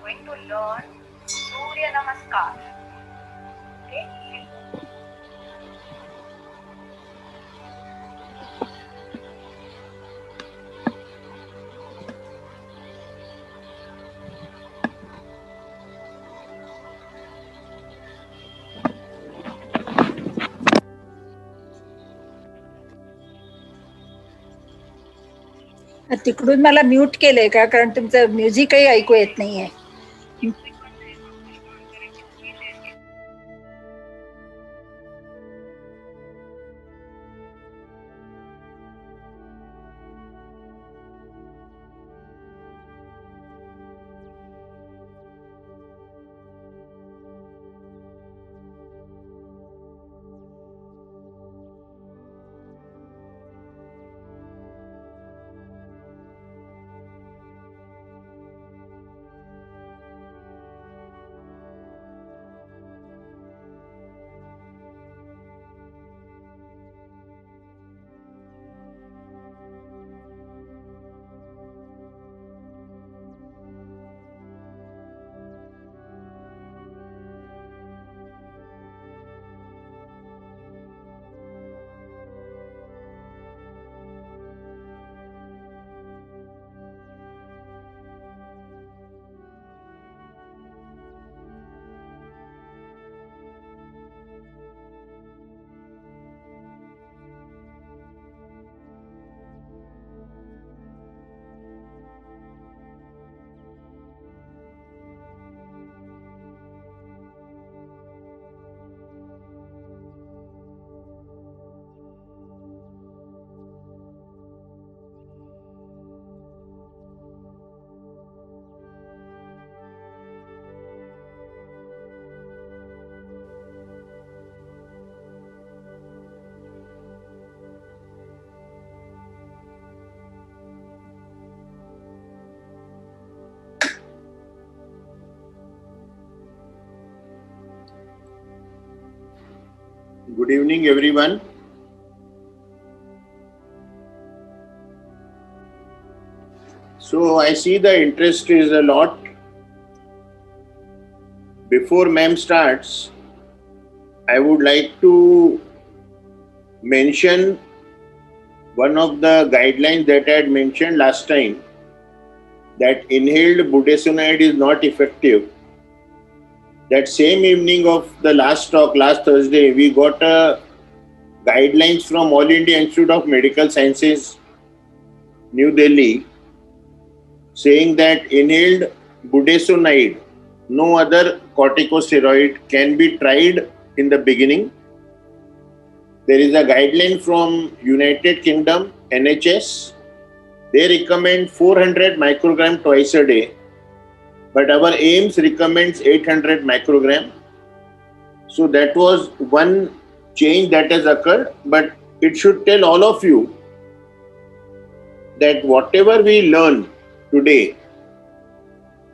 going to learn Surya Namaskar. Okay? तिकडून मला mute केलंय का? कारण तुमचं म्युझिकही ऐकू येत नाहीये. Good evening, everyone. So I see the interest is a lot. Before ma'am starts, I would like to mention one of the guidelines that I had mentioned last time, that inhaled budesonide is not effective. That same evening of the last talk, last Thursday, we got a guidelines from All India Institute of Medical Sciences, New Delhi, saying that inhaled budesonide, no other corticosteroid, can be tried in the beginning. There is a guideline from United Kingdom, NHS. They recommend 400 microgram twice a day, but our AIMS recommends 800 microgram. So that was one change that has occurred, but it should tell all of you that whatever we learn today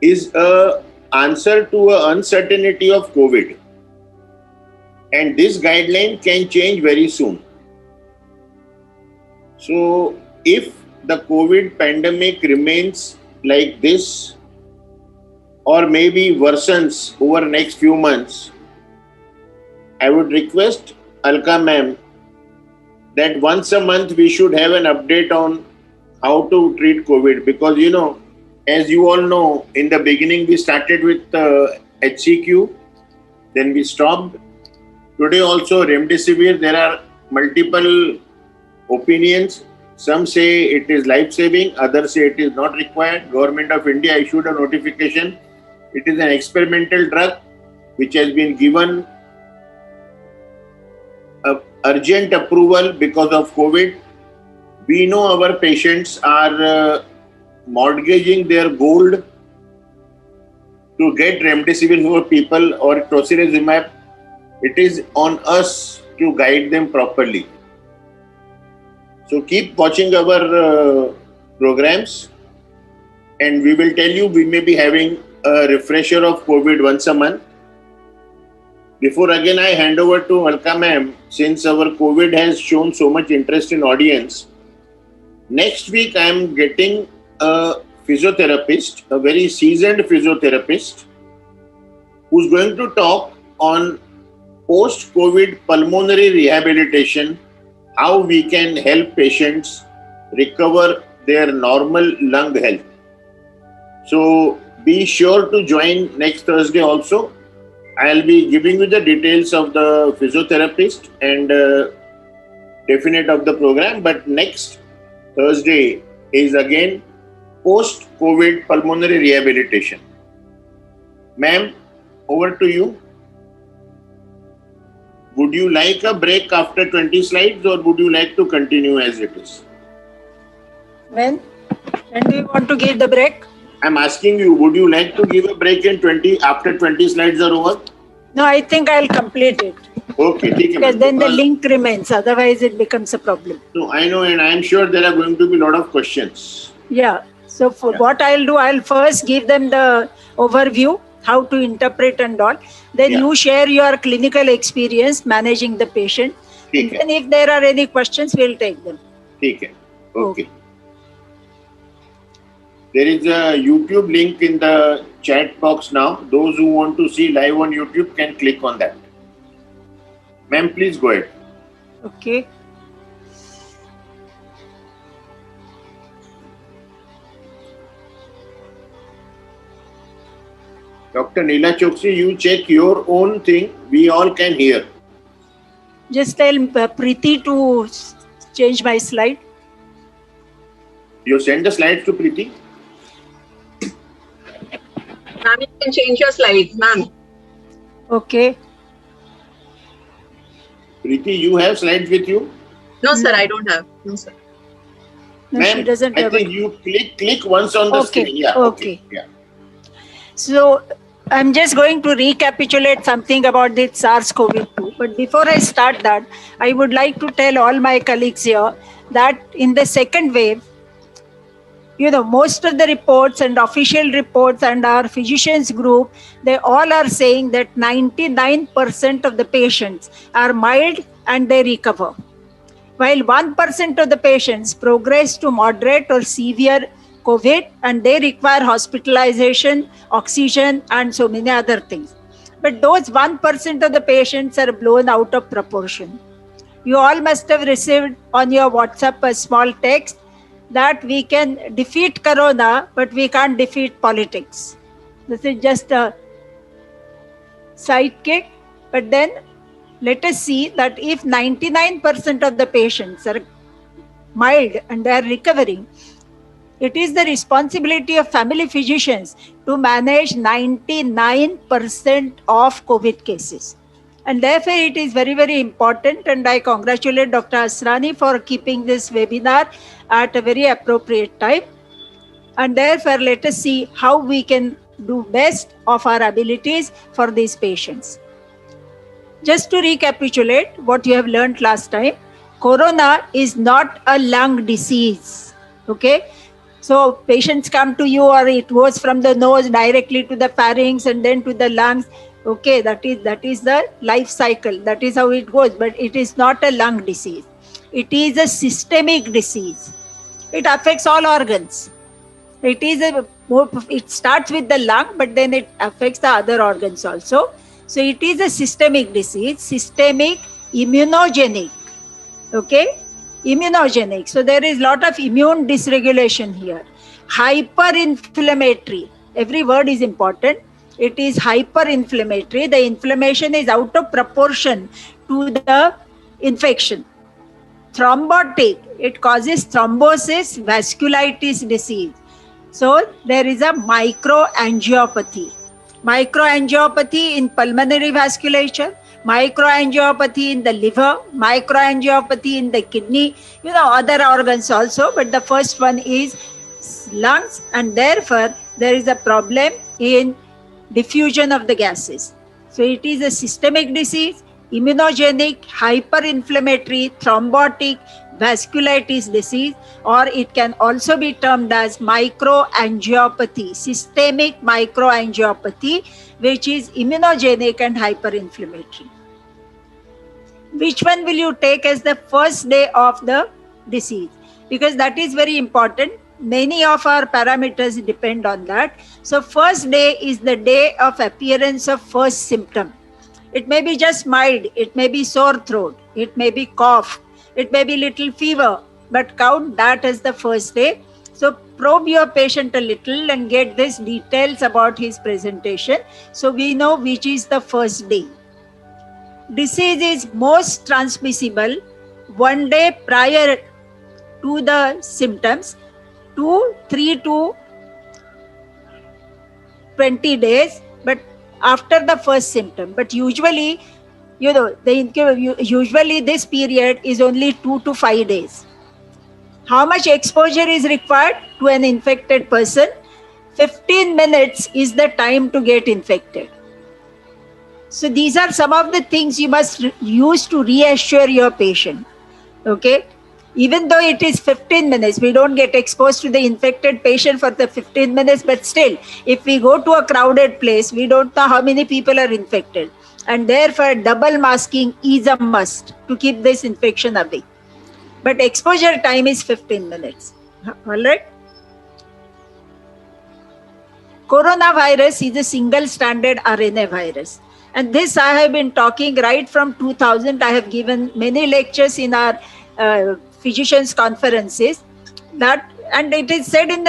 is a answer to an uncertainty of COVID. And this guideline can change very soon. So if the COVID pandemic remains like this, or maybe worsens over next few months, I would request Alka ma'am that once a month we should have an update on how to treat COVID, because as you all know, in the beginning we started with HCQ, then we stopped. Today also remdesivir, there are multiple opinions. Some say it is life-saving, others say it is not required. Government of India issued a notification. It is an experimental drug which has been given urgent approval because of COVID. We know our patients are mortgaging their gold to get remdesivir for people or tocilizumab. It is on us to guide them properly. So keep watching our programs, and we will tell you, we may be having a refresher of COVID once a month. Before again I hand over to Alka ma'am, since our COVID has shown so much interest in audience, next week I am getting a physiotherapist, a very seasoned physiotherapist, who's going to talk on post-COVID pulmonary rehabilitation, how we can help patients recover their normal lung health. So be sure to join next Thursday also. I'll be giving you the details of the physiotherapist and definite of the program, but next Thursday is again post-COVID pulmonary rehabilitation. Ma'am, over to you. Would you like a break after 20 slides or would you like to continue as it is? When do you want to give the break? I'm asking you, would you like to give a break in 20 after 20 slides are over? No, I think I'll complete it. Okay, ठीक है, Because then the because- link remains, otherwise it becomes a problem. No, I know, and I'm sure there are going to be a lot of questions. Yeah. So for Yeah. what I'll do, I'll first give them the overview, how to interpret and all. Then Yeah. you share your clinical experience managing the patient. ठीक है, And if there are any questions, we'll take them. ठीक है, okay. There is a YouTube link in the chat box now. Those who want to see live on YouTube can click on that. Ma'am, please go ahead. Okay. Dr. Neela Choksi, you check your own thing. We all can hear. Just tell Preeti to change my slide. You send the slides to Preeti. Ma'am, you can change your slides, ma'am. Okay. Preeti, you have slides with you? No, sir, I don't have. No, sir. No, Ma'am, she doesn't I have think it. you click once on the Okay, screen. Yeah. okay. Yeah. So I'm just going to recapitulate something about the SARS-CoV-2. But before I start that, I would like to tell all my colleagues here that in the second wave, most of the reports and official reports and our physicians group, they all are saying that 99% of the patients are mild and they recover. While 1% of the patients progress to moderate or severe COVID and they require hospitalization, oxygen, and so many other things. But those 1% of the patients are blown out of proportion. You all must have received on your WhatsApp a small text that we can defeat Corona, but we can't defeat politics. This is just a sidekick. But then let us see that if 99% of the patients are mild and they are recovering, it is the responsibility of family physicians to manage 99% of COVID cases. And therefore, it is very, very important. And I congratulate Dr. Asrani for keeping this webinar at a very appropriate time. And therefore, let us see how we can do best of our abilities for these patients. Just to recapitulate what you have learned last time, Corona is not a lung disease. Okay? So patients come to you or it goes from the nose directly to the pharynx and then to the lungs. Okay, that is the life cycle. That is how it goes. But it is not a lung disease. It is a systemic disease. It affects all organs. It starts with the lung, but then it affects the other organs also. So it is a systemic disease, systemic, immunogenic. Okay, immunogenic. So there is a lot of immune dysregulation here. Hyperinflammatory. Every word is important. It is hyperinflammatory. The inflammation is out of proportion to the infection. Thrombotic. It causes thrombosis, vasculitis disease. So there is a microangiopathy. Microangiopathy in pulmonary vasculature, microangiopathy in the liver, microangiopathy in the kidney, other organs also. But the first one is lungs, and therefore there is a problem in diffusion of the gases. So it is a systemic disease, immunogenic, hyperinflammatory, thrombotic, vasculitis disease, or it can also be termed as microangiopathy, systemic microangiopathy, which is immunogenic and hyperinflammatory. Which one will you take as the first day of the disease? Because that is very important. many of our parameters depend on that. So first day is the day of appearance of first symptom. It may be just mild, it may be sore throat, it may be cough, it may be little fever, but count that as the first day. So probe your patient a little and get these details about his presentation, so we know which is the first day. Disease is most transmissible 1 day prior to the symptoms, 3 to 20 days, but after the first symptom. But usually, usually this period is only 2 to 5 days. How much exposure is required to an infected person? 15 minutes is the time to get infected. So these are some of the things you must use to reassure your patient. Okay? Even though it is 15 minutes, we don't get exposed to the infected patient for the 15 minutes, but still, if we go to a crowded place, we don't know how many people are infected. And therefore, double masking is a must to keep this infection away. But exposure time is 15 minutes. All right? Coronavirus is a single stranded RNA virus. And this I have been talking right from 2000. I have given many lectures in our physicians conferences, that, and it is said in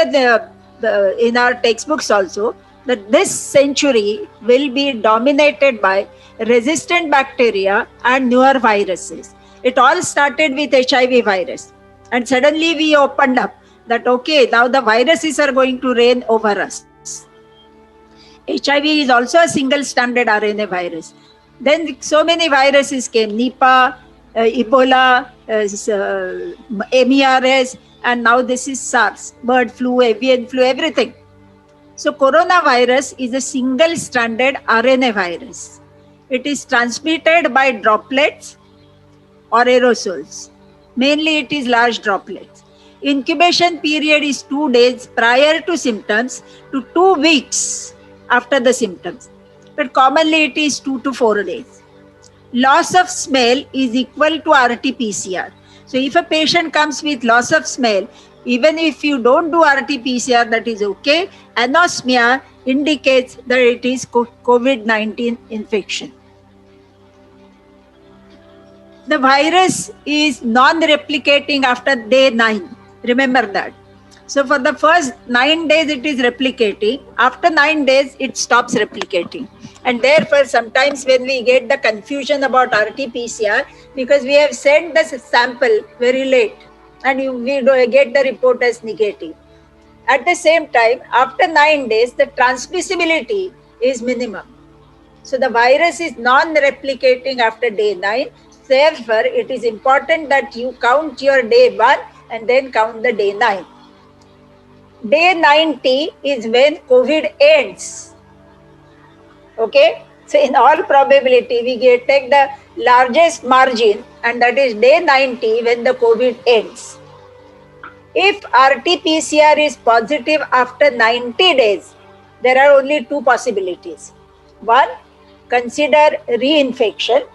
in our textbooks also, that this century will be dominated by resistant bacteria and newer viruses. It all started with HIV virus, and suddenly we opened up that, okay, now the viruses are going to reign over us. HIV is also a single stranded RNA virus. Then so many viruses came, Nipah, Ebola, MERS, and now this is SARS, bird flu, avian flu, everything. So coronavirus is a single stranded RNA virus. It is transmitted by droplets or aerosols. Mainly it is large droplets. Incubation period is 2 days prior to symptoms to 2 weeks after the symptoms. But commonly it is 2 to 4 days. Loss of smell is equal to RT-PCR. So if a patient comes with loss of smell, even if you don't do RT-PCR, that is okay. Anosmia indicates that it is COVID-19 infection. The virus is non-replicating after day 9. Remember that. So for the first 9 days it is replicating. After 9 days it stops replicating. And therefore sometimes when we get the confusion about RT-PCR, because we have sent the sample very late and we get the report as negative. At the same time, after 9 days, the transmissibility is minimum. So the virus is non-replicating after day 9. Therefore, it is important that you count your day 1 and then count the day 9. Day 90 is when COVID ends. Okay? So in all probability, we take the largest margin, and that is day 90 when the COVID ends. If RT-PCR is positive after 90 days, there are only 2 possibilities. 1, consider reinfection.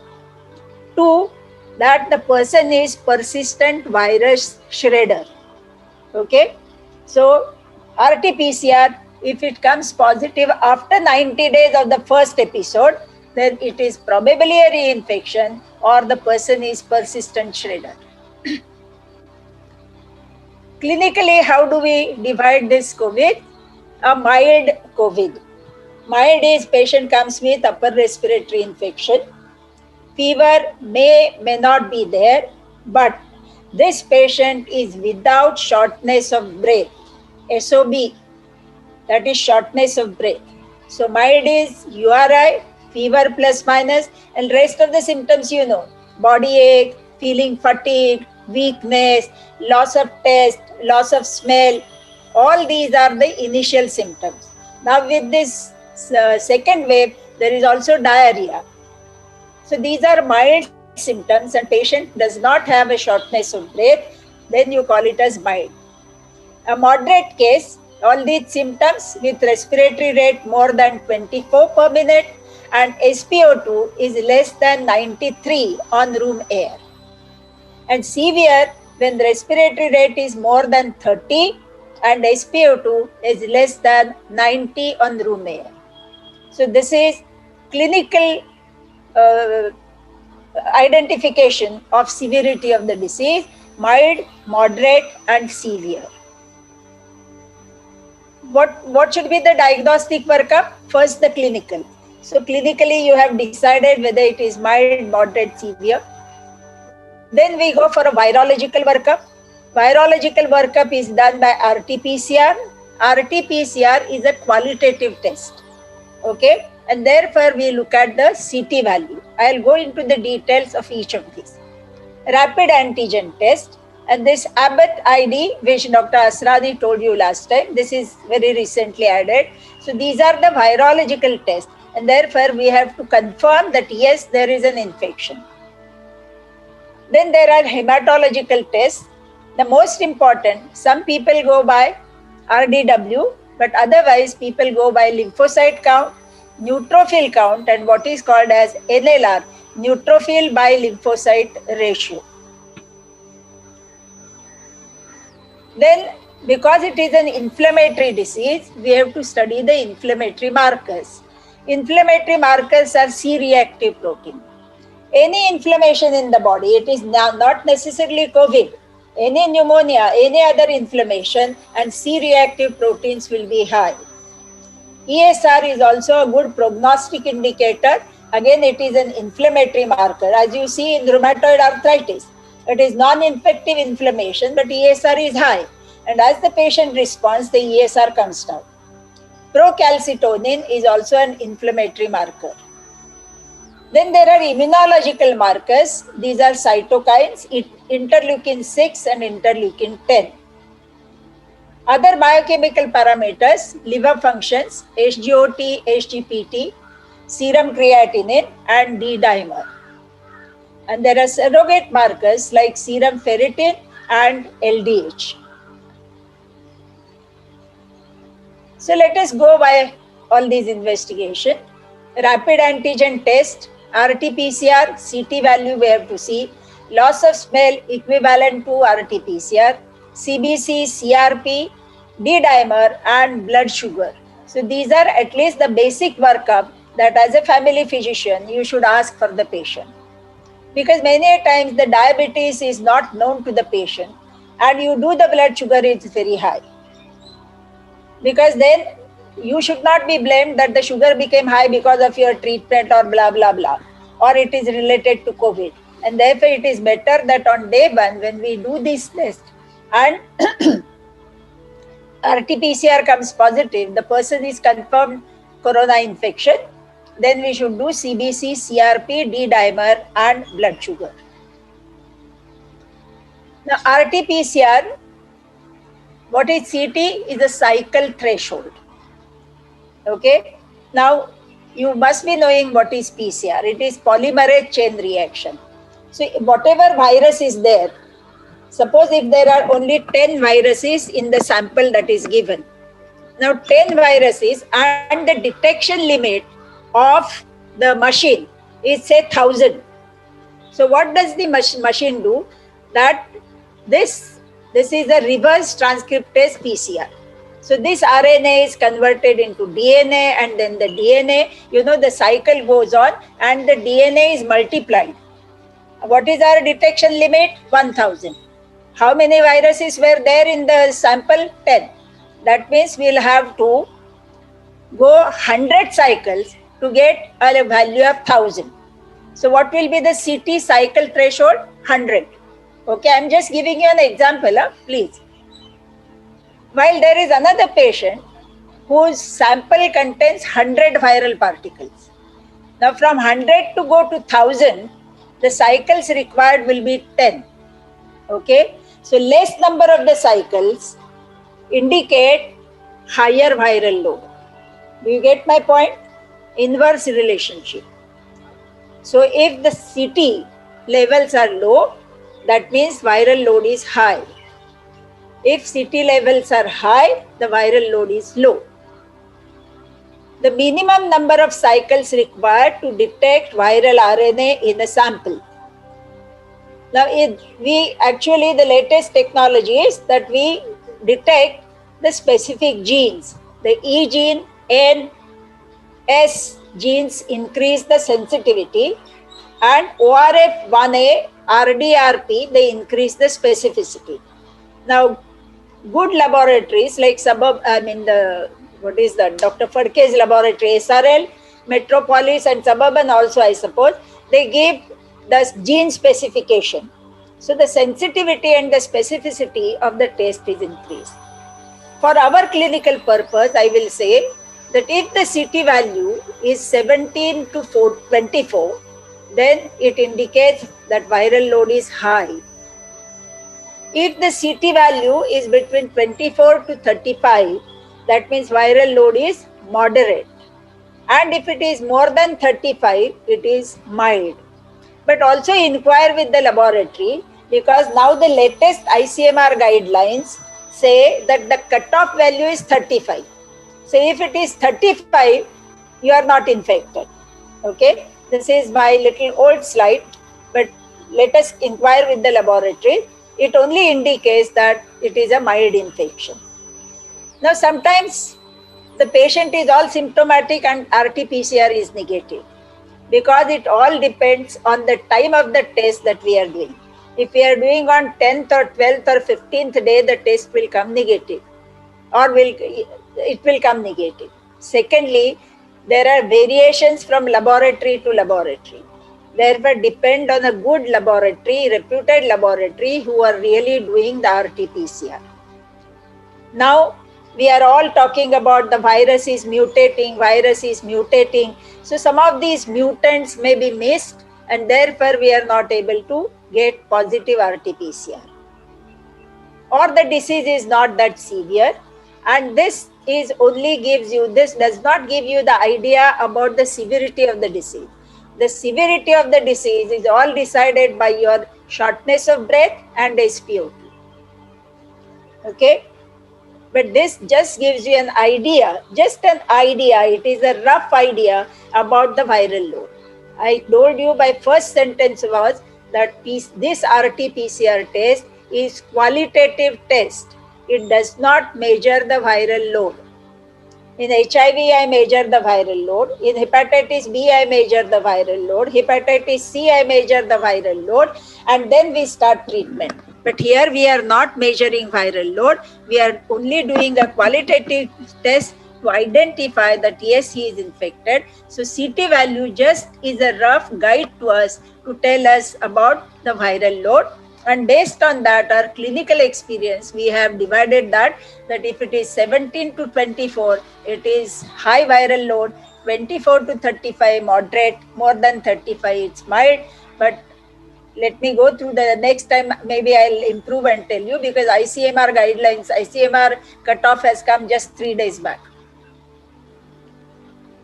2, that the person is persistent virus shredder. Okay? So RT-PCR, if it comes positive after 90 days of the first episode, then it is probably a reinfection or the person is persistent shredder. Clinically, how do we divide this COVID? A mild COVID. Mild is patient comes with upper respiratory infection. Fever may not be there, but this patient is without shortness of breath. SOB, that is shortness of breath. So mild is URI, fever plus minus, and rest of the symptoms you know. Body ache, feeling fatigue, weakness, loss of taste, loss of smell. All these are the initial symptoms. Now with this second wave, there is also diarrhea. So these are mild symptoms and patient does not have a shortness of breath, then you call it as mild. A moderate case, all these symptoms with respiratory rate more than 24 per minute and SpO2 is less than 93 on room air. And severe when the respiratory rate is more than 30 and SpO2 is less than 90 on room air. So this is clinical identification of severity of the disease: mild, moderate, and severe. What should be the diagnostic workup? First, the clinical. So clinically, you have decided whether it is mild, moderate, severe. Then we go for a virological workup. Virological workup is done by RT-PCR. RT-PCR is a qualitative test. Okay, and therefore we look at the CT value. I'll go into the details of each of these. Rapid antigen test, and this Abbott ID, which Dr. Asrani told you last time, this is very recently added. So these are the virological tests, and therefore we have to confirm that yes, there is an infection. Then there are hematological tests. The most important, some people go by RDW, but otherwise people go by lymphocyte count, neutrophil count, and what is called as NLR, neutrophil by lymphocyte ratio. Then, because it is an inflammatory disease, we have to study the inflammatory markers. Inflammatory markers are C-reactive protein. Any inflammation in the body, it is not necessarily COVID, any pneumonia, any other inflammation, and C-reactive proteins will be high. ESR is also a good prognostic indicator. Again, it is an inflammatory marker. As you see in rheumatoid arthritis, it is non-infective inflammation, but ESR is high. And as the patient responds, the ESR comes down. Procalcitonin is also an inflammatory marker. Then there are immunological markers. These are cytokines, interleukin 6 and interleukin 10. Other biochemical parameters, liver functions, SGOT, SGPT, serum creatinine, and D-dimer. And there are surrogate markers like serum ferritin and LDH. So let us go by all these investigations. Rapid antigen test, RT-PCR, CT value we have to see, loss of smell equivalent to RT-PCR, CBC, CRP, D-dimer, and blood sugar. So these are at least the basic workup that as a family physician you should ask for the patient. Because many times the diabetes is not known to the patient and you do the blood sugar is very high. Because then you should not be blamed that the sugar became high because of your treatment or blah, blah, blah, or it is related to COVID. And therefore it is better that on day one when we do this test and RT-PCR comes positive, the person is confirmed corona infection, then we should do CBC, CRP, D-dimer, and blood sugar. Now RT-PCR, what is CT is a cycle threshold. Okay. Now you must be knowing what is PCR. It is polymerase chain reaction. So whatever virus is there, suppose if there are only 10 viruses in the sample that is given. Now 10 viruses and the detection limit of the machine is say 1000. So what does the machine do? That this is a reverse transcriptase PCR. So this RNA is converted into DNA and then the DNA, the cycle goes on and the DNA is multiplied. What is our detection limit? 1000. How many viruses were there in the sample? 10. That means we'll have to go 100 cycles to get a value of 1000. So what will be the CT cycle threshold? 100. Okay, I'm just giving you an example, please. While there is another patient whose sample contains 100 viral particles. Now from 100 to go to 1000, the cycles required will be 10. Okay, so less number of the cycles indicate higher viral load. Do you get my point? Inverse relationship. So if the CT levels are low, that means viral load is high. If CT levels are high, the viral load is low. The minimum number of cycles required to detect viral RNA in a sample. Now, the latest technology is that we detect the specific genes. The E gene, N, S genes increase the sensitivity, and ORF1A, RDRP, they increase the specificity. Now, good laboratories like Dr. Fadke's laboratory, SRL, Metropolis and Suburban also, I suppose, they give the gene specification. So the sensitivity and the specificity of the test is increased. For our clinical purpose, I will say that if the CT value is 17 to 24, then it indicates that viral load is high. If the CT value is between 24 to 35, that means viral load is moderate. And if it is more than 35, it is mild. But also inquire with the laboratory, because now the latest ICMR guidelines say that the cutoff value is 35. So if it is 35, you are not infected. Okay, this is my little old slide, but let us inquire with the laboratory. It only indicates that it is a mild infection. Now sometimes the patient is all symptomatic and RT-PCR is negative, because it all depends on the time of the test that we are doing. If we are doing on 10th or 12th or 15th day, the test will come negative, or it will come negative. Secondly, there are variations from laboratory to laboratory. Therefore, depend on a good laboratory, reputed laboratory who are really doing the RT-PCR. Now, we are all talking about the virus is mutating. So some of these mutants may be missed, and therefore we are not able to get positive RT-PCR. Or the disease is not that severe, and this does not give you the idea about the severity of the disease. The severity of the disease is all decided by your shortness of breath and SpO2. Okay? But this just gives you an idea, it is a rough idea about the viral load. I told you my first sentence was that this RT-PCR test is qualitative test. It does not measure the viral load. In HIV, I measure the viral load. In hepatitis B, I measure the viral load. Hepatitis C, I measure the viral load. And then we start treatment. But here we are not measuring viral load. We are only doing a qualitative test to identify that yes, he is infected. So CT value just is a rough guide to us to tell us about the viral load. And based on that, our clinical experience, we have divided that if it is 17 to 24, it is high viral load, 24 to 35 moderate, more than 35 it's mild. But let me go through the next time, maybe I'll improve and tell you, because ICMR guidelines, ICMR cutoff has come just 3 days back.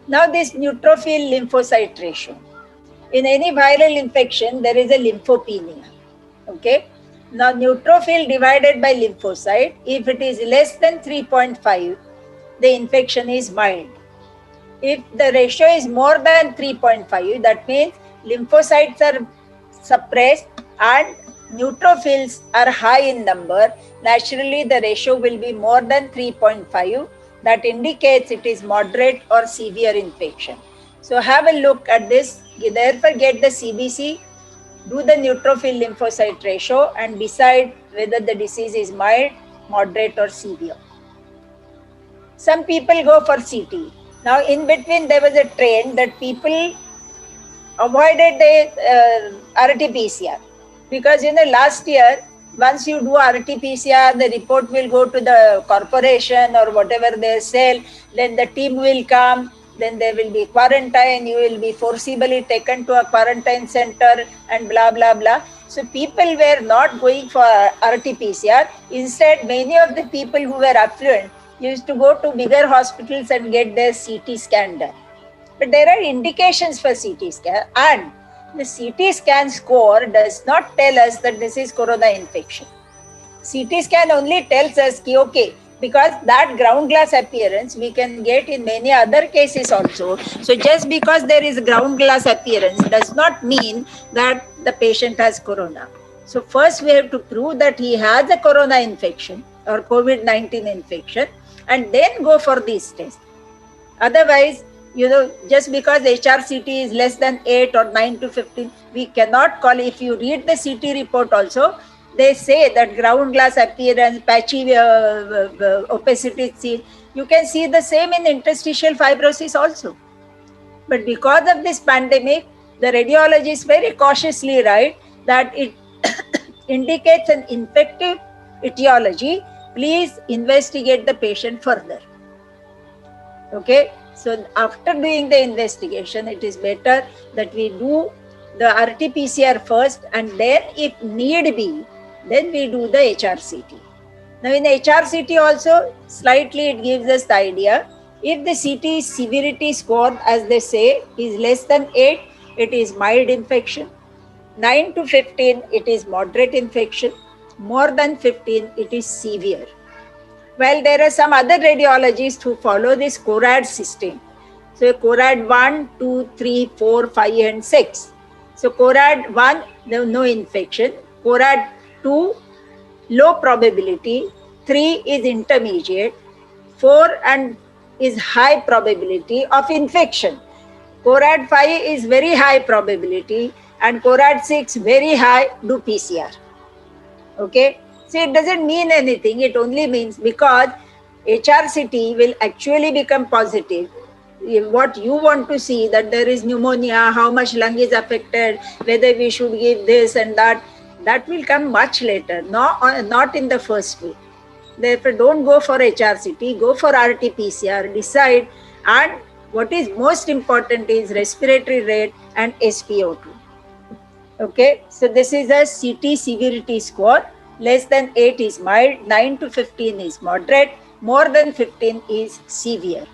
Now this neutrophil lymphocyte ratio. In any viral infection, there is a lymphopenia. Okay. Now neutrophil divided by lymphocyte, if it is less than 3.5, the infection is mild. If the ratio is more than 3.5, that means lymphocytes are suppressed and neutrophils are high in number. Naturally, the ratio will be more than 3.5. That indicates it is moderate or severe infection. So have a look at this. You therefore get the CBC, do the neutrophil lymphocyte ratio and decide whether the disease is mild, moderate or severe. Some people go for CT. Now in between there was a trend that people avoided the RT-PCR, because last year, once you do RT-PCR, the report will go to the corporation or whatever they sell, then the team will come, then there will be quarantine, you will be forcibly taken to a quarantine center and blah, blah, blah. So people were not going for RT-PCR. Instead, many of the people who were affluent used to go to bigger hospitals and get their CT scan done. But there are indications for CT scan, and the CT scan score does not tell us that this is corona infection. CT scan only tells us, okay, because that ground glass appearance we can get in many other cases also. So just because there is ground glass appearance does not mean that the patient has corona. So first we have to prove that he has a corona infection or COVID-19 infection, and then go for these tests. Otherwise, just because HRCT is less than 8 or 9 to 15, we cannot call. If you read the CT report also, they say that ground glass appearance, patchy opacity seen. You can see the same in interstitial fibrosis also. But because of this pandemic, the radiologists very cautiously write that it indicates an infective etiology. Please investigate the patient further. Okay, so after doing the investigation, it is better that we do the RT-PCR first, and then if need be, then we do the HRCT. Now in HRCT also, slightly it gives us the idea. If the CT severity score, as they say, is less than 8, it is mild infection. 9 to 15, it is moderate infection. More than 15, it is severe. Well, there are some other radiologists who follow this CORAD system. So CORAD 1, 2, 3, 4, 5 and 6. So CORAD 1, there is no infection. CORAD 2, low probability. 3 is intermediate. 4 and is high probability of infection. CORAD 5 is very high probability, and CORAD 6 very high, do PCR. Okay. See, it doesn't mean anything. It only means because HRCT will actually become positive. What you want to see, that there is pneumonia, how much lung is affected, whether we should give this and that will come much later, not in the first week. Therefore, don't go for HRCT, go for RT-PCR, decide, and what is most important is respiratory rate and SpO2. Okay, so this is a CT severity score. Less than 8 is mild, 9 to 15 is moderate, more than 15 is severe.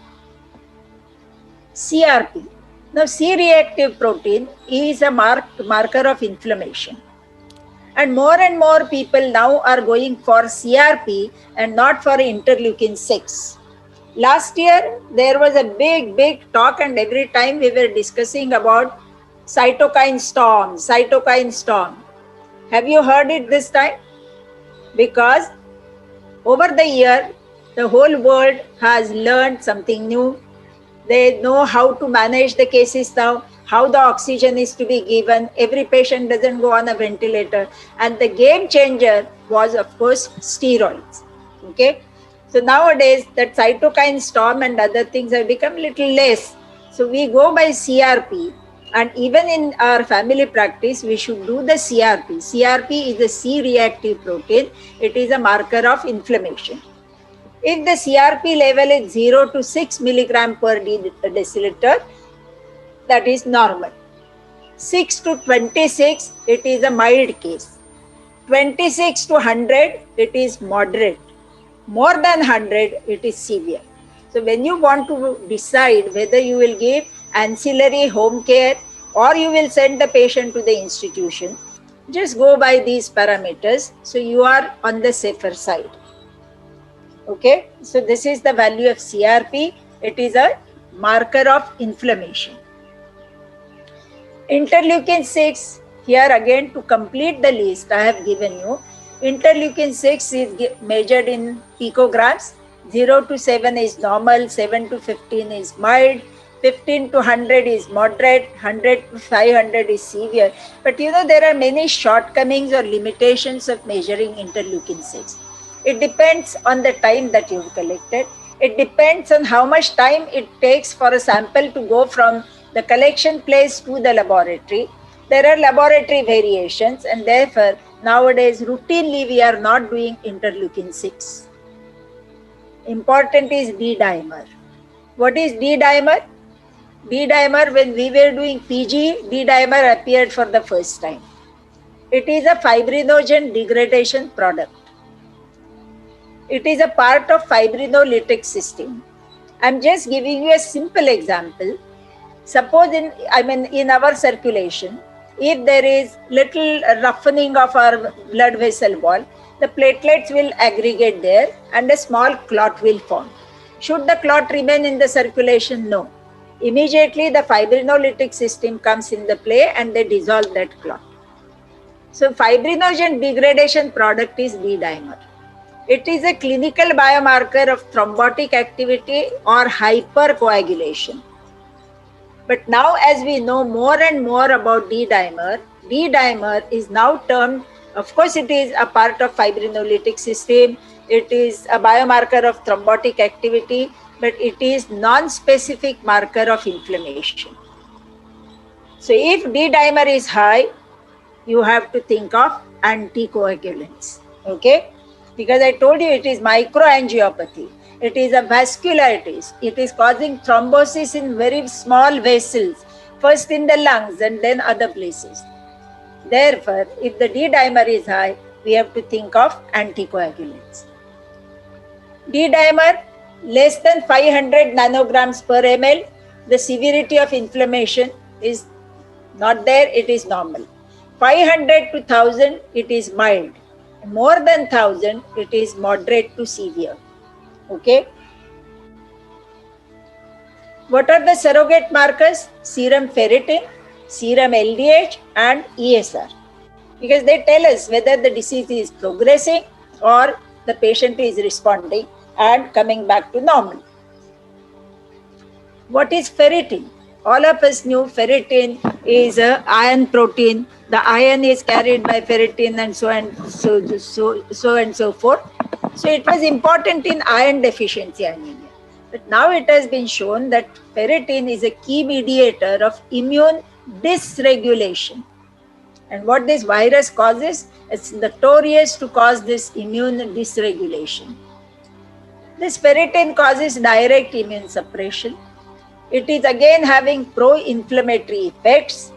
CRP. Now, C-reactive protein is a marker of inflammation. And more people now are going for CRP and not for interleukin 6. Last year, there was a big talk, and every time we were discussing about cytokine storm. Have you heard it this time? Because over the year, the whole world has learned something new. They know how to manage the cases now, how the oxygen is to be given. Every patient doesn't go on a ventilator. And the game changer was, of course, steroids. Okay. So nowadays, that cytokine storm and other things have become little less. So we go by CRP. And even in our family practice, we should do the CRP. CRP is a C-reactive protein. It is a marker of inflammation. If the CRP level is 0 to 6 milligram per deciliter, that is normal. 6 to 26, it is a mild case. 26 to 100, it is moderate. More than 100, it is severe. So when you want to decide whether you will give ancillary home care or you will send the patient to the institution, just go by these parameters. So you are on the safer side. Okay, so this is the value of CRP. It is a marker of inflammation. Interleukin 6, here again to complete the list I have given you. Interleukin 6 is measured in picograms. 0 to 7 is normal, 7 to 15 is mild, 15 to 100 is moderate, 100 to 500 is severe. But there are many shortcomings or limitations of measuring interleukin 6. It depends on the time that you've collected. It depends on how much time it takes for a sample to go from the collection place to the laboratory. There are laboratory variations, and therefore nowadays routinely we are not doing interleukin 6. Important is D-dimer. What is D-dimer? D-dimer, when we were doing PG, D-dimer appeared for the first time. It is a fibrinogen degradation product. It is a part of fibrinolytic system. I'm just giving you a simple example. Suppose in our circulation, if there is little roughening of our blood vessel wall, the platelets will aggregate there and a small clot will form. Should the clot remain in the circulation? No. Immediately the fibrinolytic system comes in the play and they dissolve that clot. So fibrinogen degradation product is D-dimer. It is a clinical biomarker of thrombotic activity or hypercoagulation. But now as we know more and more about D-dimer is now termed, of course it is a part of fibrinolytic system, it is a biomarker of thrombotic activity, but it is non-specific marker of inflammation. So if D-dimer is high, you have to think of anticoagulants, okay? Because I told you it is microangiopathy. It is a vasculitis. It is causing thrombosis in very small vessels, first in the lungs and then other places. Therefore, if the D-dimer is high, we have to think of anticoagulants. D-dimer less than 500 nanograms per ml, the severity of inflammation is not there, it is normal. 500 to 1000, it is mild. More than 1000, it is moderate to severe. Okay. What are the surrogate markers? Serum ferritin, serum LDH, and ESR. Because they tell us whether the disease is progressing or the patient is responding and coming back to normal. What is ferritin? All of us knew ferritin is an iron protein. The iron is carried by ferritin and so and so forth. So it was important in iron deficiency anemia. But now it has been shown that ferritin is a key mediator of immune dysregulation. And what this virus causes, it's notorious to cause this immune dysregulation. This ferritin causes direct immune suppression. It is again having pro-inflammatory effects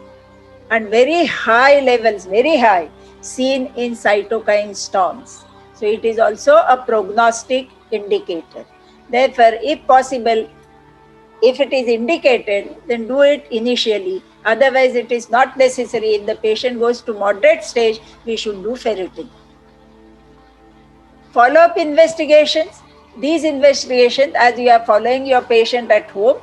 and very high levels, very high, seen in cytokine storms. So it is also a prognostic indicator. Therefore, if possible, if it is indicated, then do it initially. Otherwise, it is not necessary. If the patient goes to moderate stage, we should do ferritin. Follow-up investigations. These investigations, as you are following your patient at home,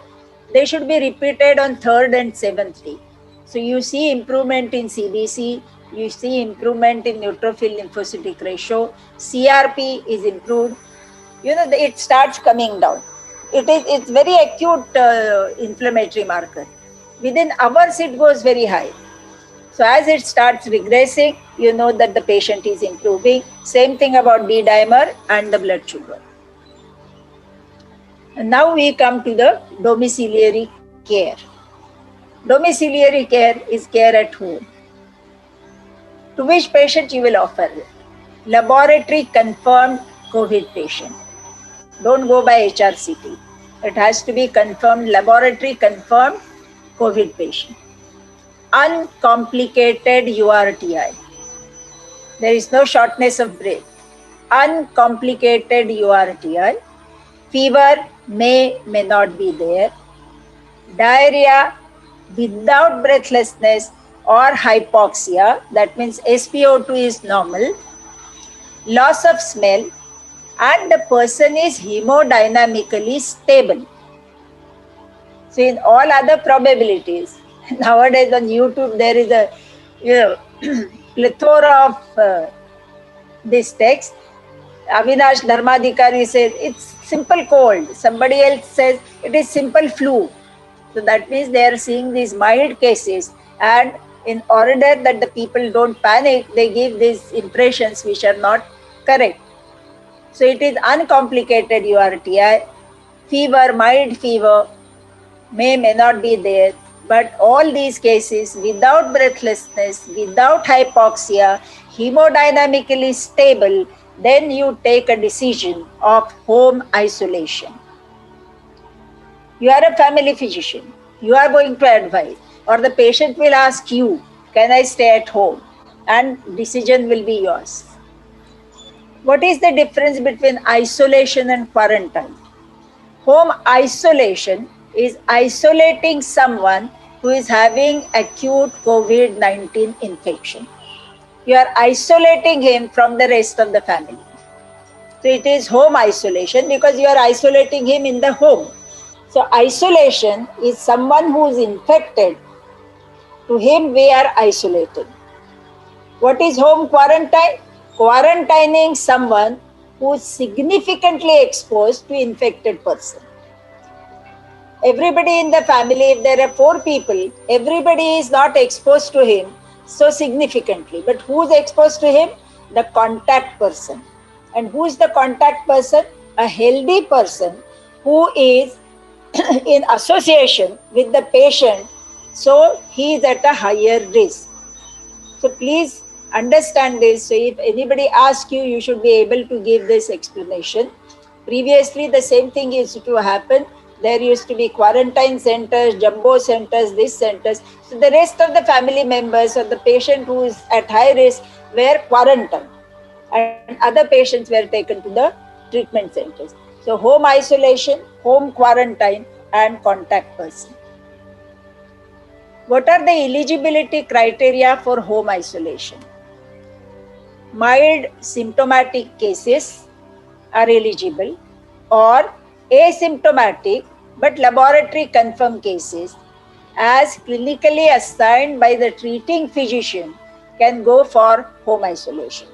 they should be repeated on 3rd and 7th day. So you see improvement in CBC, you see improvement in neutrophil lymphocytic ratio, CRP is improved. You know, it starts coming down. It's very acute inflammatory marker. Within hours, it goes very high. So as it starts regressing, you know that the patient is improving. Same thing about D-dimer and the blood sugar. And now we come to the domiciliary care. Domiciliary care is care at home. To which patient you will offer it? Laboratory confirmed COVID patient. Don't go by HRCT. It has to be confirmed, laboratory confirmed COVID patient. Uncomplicated URTI. There is no shortness of breath. Uncomplicated URTI. Fever may not be there. Diarrhea without breathlessness or hypoxia, that means SpO2 is normal. Loss of smell, and the person is hemodynamically stable. So in all other probabilities, nowadays on YouTube there is a plethora of this text. Avinash Dharmadhikari says it's simple cold. Somebody else says it is simple flu. So that means they are seeing these mild cases, and in order that the people don't panic, they give these impressions which are not correct. So it is uncomplicated URTI, fever, mild fever, may not be there, but all these cases without breathlessness, without hypoxia, hemodynamically stable, then you take a decision of home isolation. You are a family physician, you are going to advise, or the patient will ask you, can I stay at home? And decision will be yours. What is the difference between isolation and quarantine? Home isolation is isolating someone who is having acute COVID-19 infection. You are isolating him from the rest of the family. So it is home isolation because you are isolating him in the home. So isolation is someone who is infected. To him we are isolating. What is home quarantine? Quarantining someone who is significantly exposed to infected person. Everybody in the family, if there are 4 people, everybody is not exposed to him so significantly. But who is exposed to him? The contact person. And who is the contact person? A healthy person who is in association with the patient, so he is at a higher risk. So please understand this. So if anybody asks you, you should be able to give this explanation. Previously, the same thing used to happen. There used to be quarantine centers, jumbo centers, this centers. So the rest of the family members or the patient who is at high risk were quarantined, and other patients were taken to the treatment centers. So home isolation, home quarantine, and contact person. What are the eligibility criteria for home isolation? Mild symptomatic cases are eligible, or asymptomatic but laboratory confirmed cases as clinically assigned by the treating physician can go for home isolation.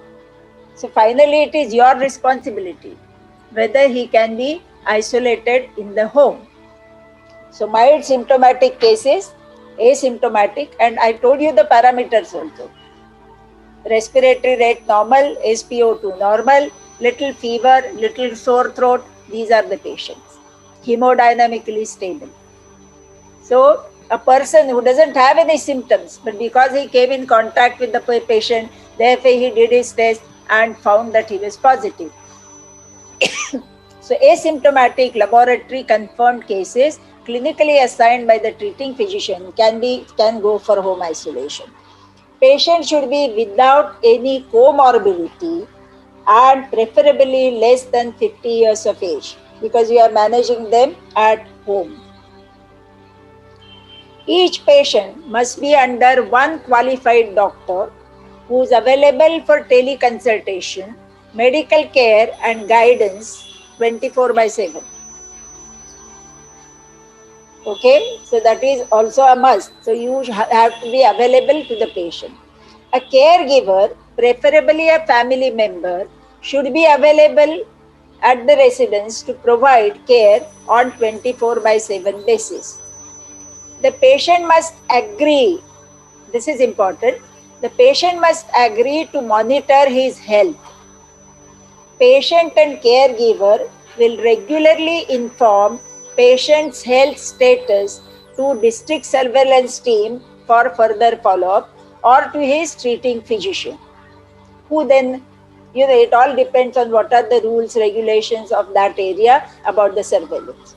So finally, it is your responsibility whether he can be isolated in the home. So mild symptomatic cases, asymptomatic, and I told you the parameters also. Respiratory rate normal, SpO2 normal, little fever, little sore throat, these are the patients. Hemodynamically stable. So a person who doesn't have any symptoms, but because he came in contact with the patient, therefore he did his test and found that he was positive. So asymptomatic laboratory confirmed cases clinically assigned by the treating physician can go for home isolation. Patient should be without any comorbidity and preferably less than 50 years of age, because you are managing them at home. Each patient must be under one qualified doctor who is available for teleconsultation, medical care and guidance 24/7. Okay, so that is also a must. So you have to be available to the patient. A caregiver, preferably a family member, should be available at the residence to provide care on 24/7 basis. The patient must agree, this is important, the patient must agree to monitor his health. Patient and caregiver will regularly inform patient's health status to district surveillance team for further follow-up or to his treating physician, who then, it all depends on what are the rules, regulations of that area about the surveillance.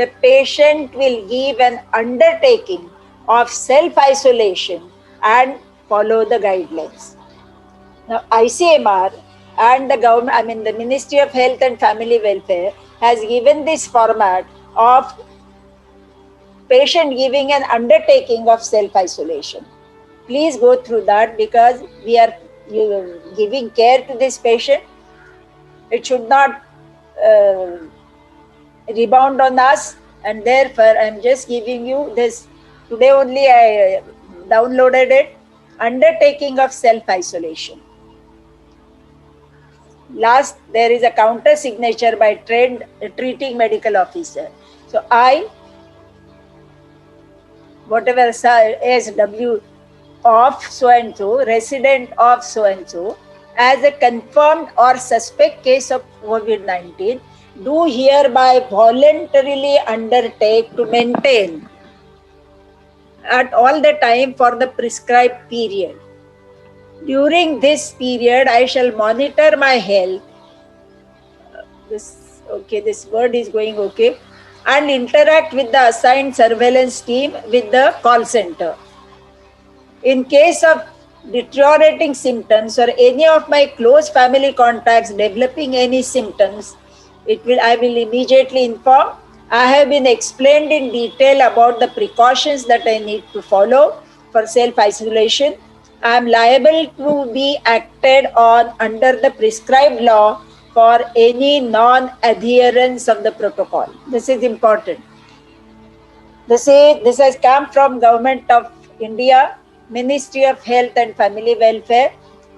The patient will give an undertaking of self-isolation and follow the guidelines. Now, ICMR and the government, the Ministry of Health and Family Welfare has given this format of patient giving an undertaking of self-isolation. Please go through that, because we are giving care to this patient. It should not rebound on us, and therefore I am just giving you this. Today only I downloaded it. Undertaking of self-isolation. Last, there is a counter signature by trained treating medical officer. So I, whatever SW of so and so, resident of so and so, as a confirmed or suspect case of COVID-19, do hereby voluntarily undertake to maintain at all the time for the prescribed period. During this period, I shall monitor my health. This word is going okay. And interact with the assigned surveillance team with the call center. In case of deteriorating symptoms or any of my close family contacts developing any symptoms, I will immediately inform. I have been explained in detail about the precautions that I need to follow for self-isolation. I am liable to be acted on under the prescribed law for any non-adherence of the protocol. This is important. This has come from Government of India, Ministry of Health and Family Welfare.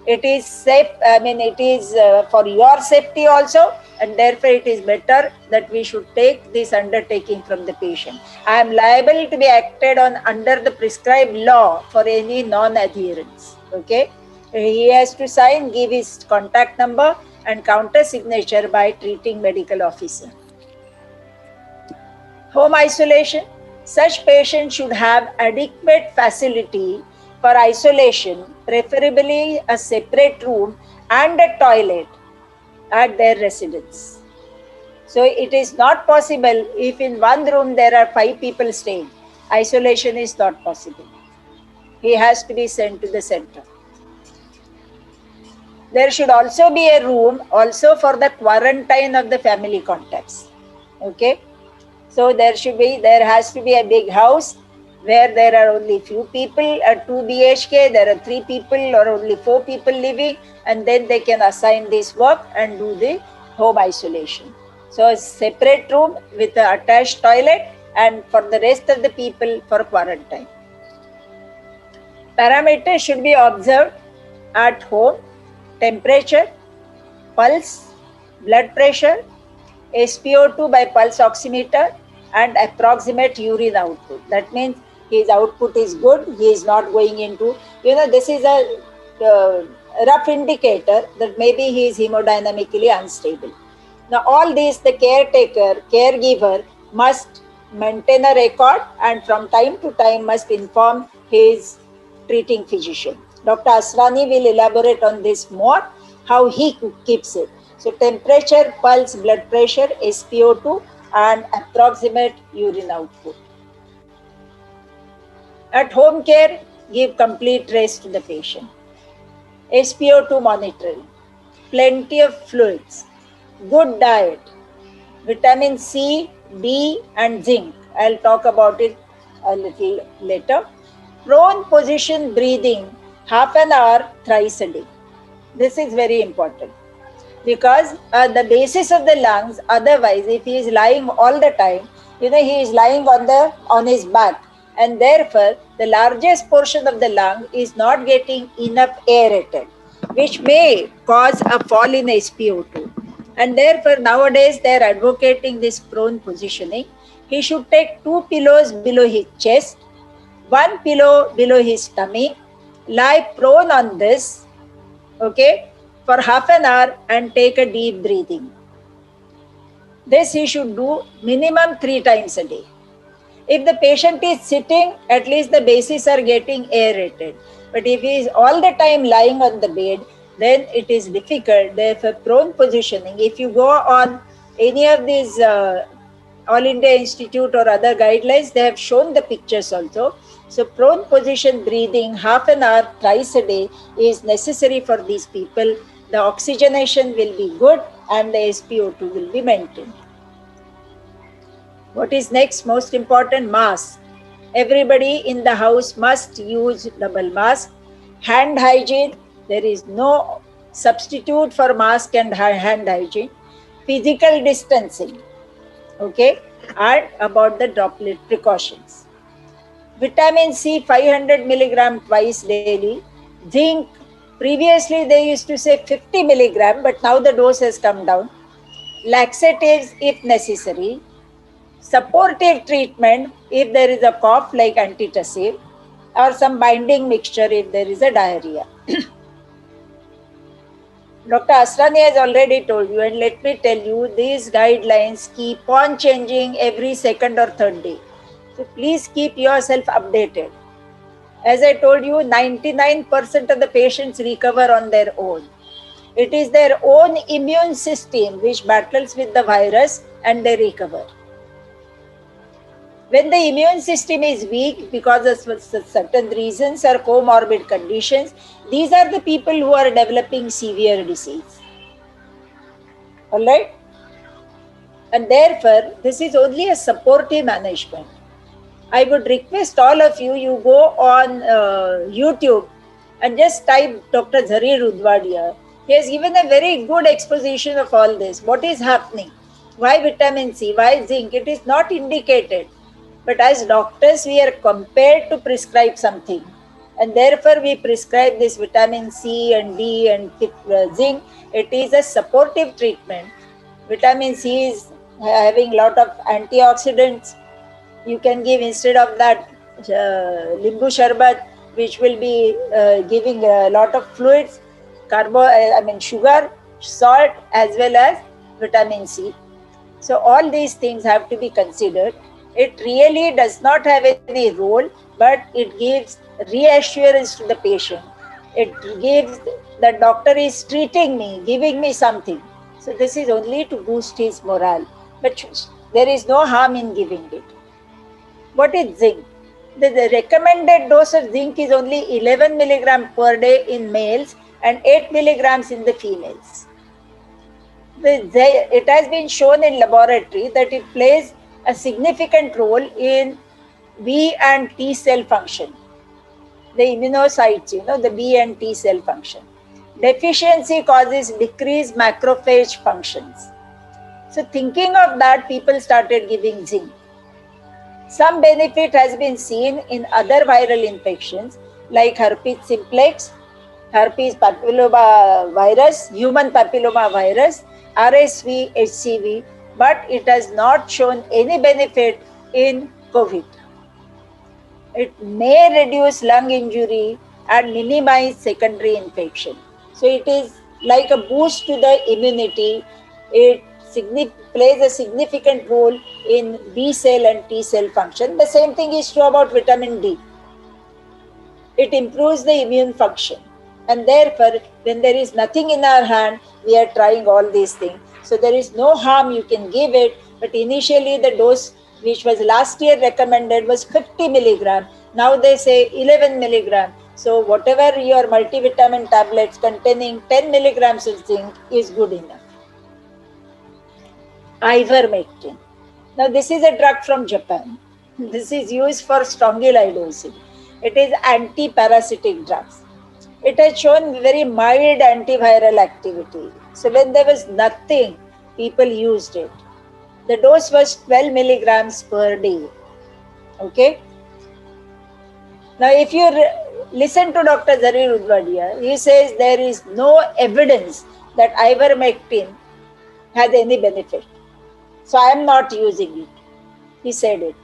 It is safe, it is for your safety also, and therefore it is better that we should take this undertaking from the patient. I am liable to be acted on under the prescribed law for any non-adherence. Okay, he has to sign, give his contact number and counter signature by treating medical officer. Home isolation. Such patients should have adequate facility for isolation, preferably a separate room and a toilet at their residence. So it is not possible if in one room there are 5 people staying. Isolation is not possible. He has to be sent to the center. There should also be a room also for the quarantine of the family contacts. Okay. So there has to be a big house where there are only few people, at 2 BHK, there are 3 people or only 4 people living, and then they can assign this work and do the home isolation. So a separate room with an attached toilet, and for the rest of the people for quarantine. Parameters should be observed at home: temperature, pulse, blood pressure, SpO2 by pulse oximeter, and approximate urine output. That means his output is good, he is not going into, this is a rough indicator that maybe he is hemodynamically unstable. Now all these the caregiver must maintain a record and from time to time must inform his treating physician. Dr. Asrani will elaborate on this more, how he keeps it. So temperature, pulse, blood pressure, SpO2 and approximate urine output. At home care, give complete rest to the patient. SpO2 monitoring, plenty of fluids, good diet, vitamin C, D and zinc. I'll talk about it a little later. Prone position breathing, half an hour thrice a day. This is very important because the basis of the lungs, otherwise if he is lying all the time, he is lying on his back, and therefore the largest portion of the lung is not getting enough aerated, which may cause a fall in SpO2. And therefore nowadays they are advocating this prone positioning. He should take 2 pillows below his chest, 1 pillow below his tummy, lie prone on this, okay, for half an hour and take a deep breathing. This he should do minimum 3 times a day. If the patient is sitting, at least the bases are getting aerated. But if he is all the time lying on the bed, then it is difficult. Therefore, prone positioning, if you go on any of these All India Institute or other guidelines, they have shown the pictures also. So prone position breathing, half an hour thrice a day is necessary for these people. The oxygenation will be good and the SpO2 will be maintained. What is next? Most important, mask. Everybody in the house must use double mask. Hand hygiene, there is no substitute for mask and hand hygiene. Physical distancing, okay, and about the droplet precautions. Vitamin C 500 milligram twice daily. Zinc, previously they used to say 50 milligram, but now the dose has come down. Laxatives if necessary. Supportive treatment if there is a cough like antitussive, or some binding mixture if there is a diarrhea. Dr. Asrani has already told you, and let me tell you, these guidelines keep on changing every second or third day. So please keep yourself updated. As I told you, 99% of the patients recover on their own. It is their own immune system which battles with the virus and they recover. When the immune system is weak because of certain reasons or comorbid conditions, these are the people who are developing severe disease. All right? And therefore, this is only a supportive management. I would request all of you, you go on YouTube and just type Dr. Zarir Udwadia. He has given a very good exposition of all this. What is happening? Why vitamin C? Why zinc? It is not indicated. But as doctors, we are compelled to prescribe something. And therefore, we prescribe this vitamin C and D and zinc. It is a supportive treatment. Vitamin C is having a lot of antioxidants. You can give instead of that limbu sharbat, which will be giving a lot of fluids, sugar, salt, as well as vitamin C. So all these things have to be considered. It really does not have any role, but it gives reassurance to the patient. It gives the doctor is treating me, giving me something. So this is only to boost his morale. But there is no harm in giving it. What is zinc? The recommended dose of zinc is only 11 milligram per day in males and 8 milligrams in the females. It has been shown in laboratory that it plays a significant role in B and T cell function. The immunocytes, the B and T cell function. Deficiency causes decreased macrophage functions. So thinking of that, people started giving zinc. Some benefit has been seen in other viral infections like herpes simplex, herpes papilloma virus, human papilloma virus, RSV, HCV, but it has not shown any benefit in COVID. It may reduce lung injury and minimize secondary infection. So it is like a boost to the immunity. It plays a significant role in B cell and T cell function. The same thing is true about vitamin D. It improves the immune function. And therefore, when there is nothing in our hand, we are trying all these things. So there is no harm, you can give it. But initially the dose which was last year recommended was 50 milligram. Now they say 11 milligram. So whatever your multivitamin tablets containing 10 milligrams of zinc is good enough. Ivermectin. Now this is a drug from Japan. This is used for strongyloidosis. It is anti-parasitic drugs. It has shown very mild antiviral activity. So when there was nothing, people used it. The dose was 12 milligrams per day. Okay. Now if you listen to Dr. Zarir Udvadia, he says there is no evidence that ivermectin has any benefit. So I am not using it. He said it.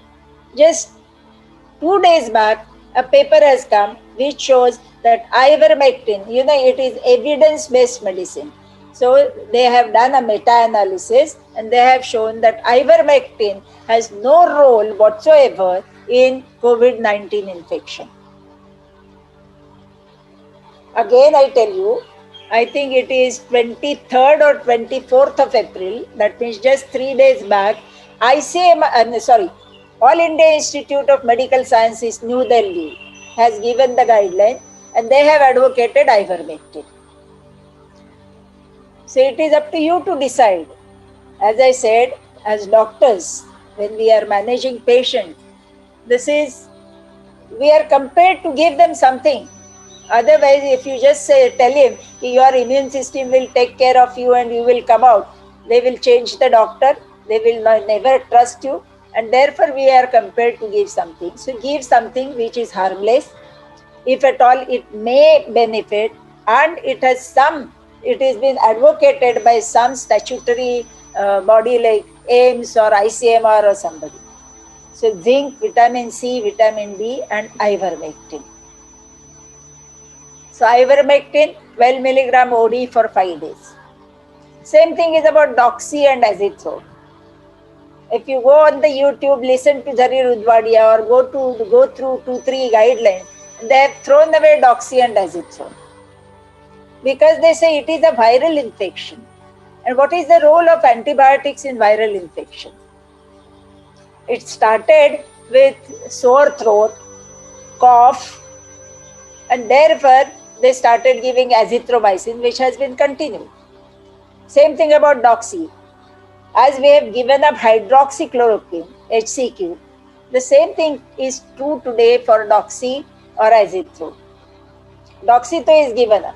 Just 2 days back, a paper has come which shows that ivermectin, it is evidence-based medicine. So they have done a meta-analysis and they have shown that ivermectin has no role whatsoever in COVID-19 infection. Again, I tell you, I think it is 23rd or 24th of April, that means just 3 days back, All India Institute of Medical Sciences, New Delhi, has given the guideline and they have advocated ivermectin. So it is up to you to decide. As I said, as doctors, when we are managing patients, we are compelled to give them something. Otherwise, if you just tell him your immune system will take care of you and you will come out, they will change the doctor, they will never trust you, and therefore we are compelled to give something. So give something which is harmless. If at all it may benefit, and it has been advocated by some statutory body like AIMS or ICMR or somebody. So zinc, vitamin C, vitamin D and ivermectin. So ivermectin, 12 milligram OD for 5 days. Same thing is about doxy and azithromycin. If you go on the YouTube, listen to Zarir Udvadia or go through 2-3 guidelines, they have thrown away doxy and azithromycin because they say it is a viral infection. And what is the role of antibiotics in viral infection? It started with sore throat, cough, and therefore they started giving azithromycin, which has been continued. Same thing about doxy. As we have given up hydroxychloroquine, HCQ, the same thing is true today for doxy or azithro. Doxyto is given up.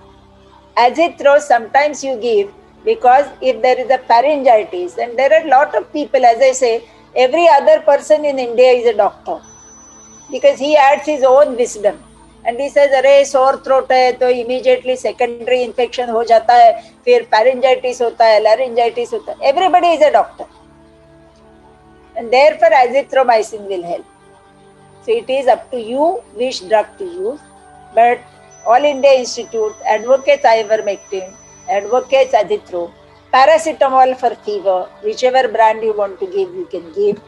Azithro sometimes you give because if there is a pharyngitis, and there are a lot of people, as I say, every other person in India is a doctor because he adds his own wisdom. and he says, अरे sore throat है तो immediately secondary infection हो जाता है, फिर pharyngitis होता है, laryngitis होता है. Everybody is a doctor, and therefore azithromycin will help. So it is up to you which drug to use, but All India Institute advocates ivermectin, advocates azithro, paracetamol for fever, whichever brand you want to give, you can give.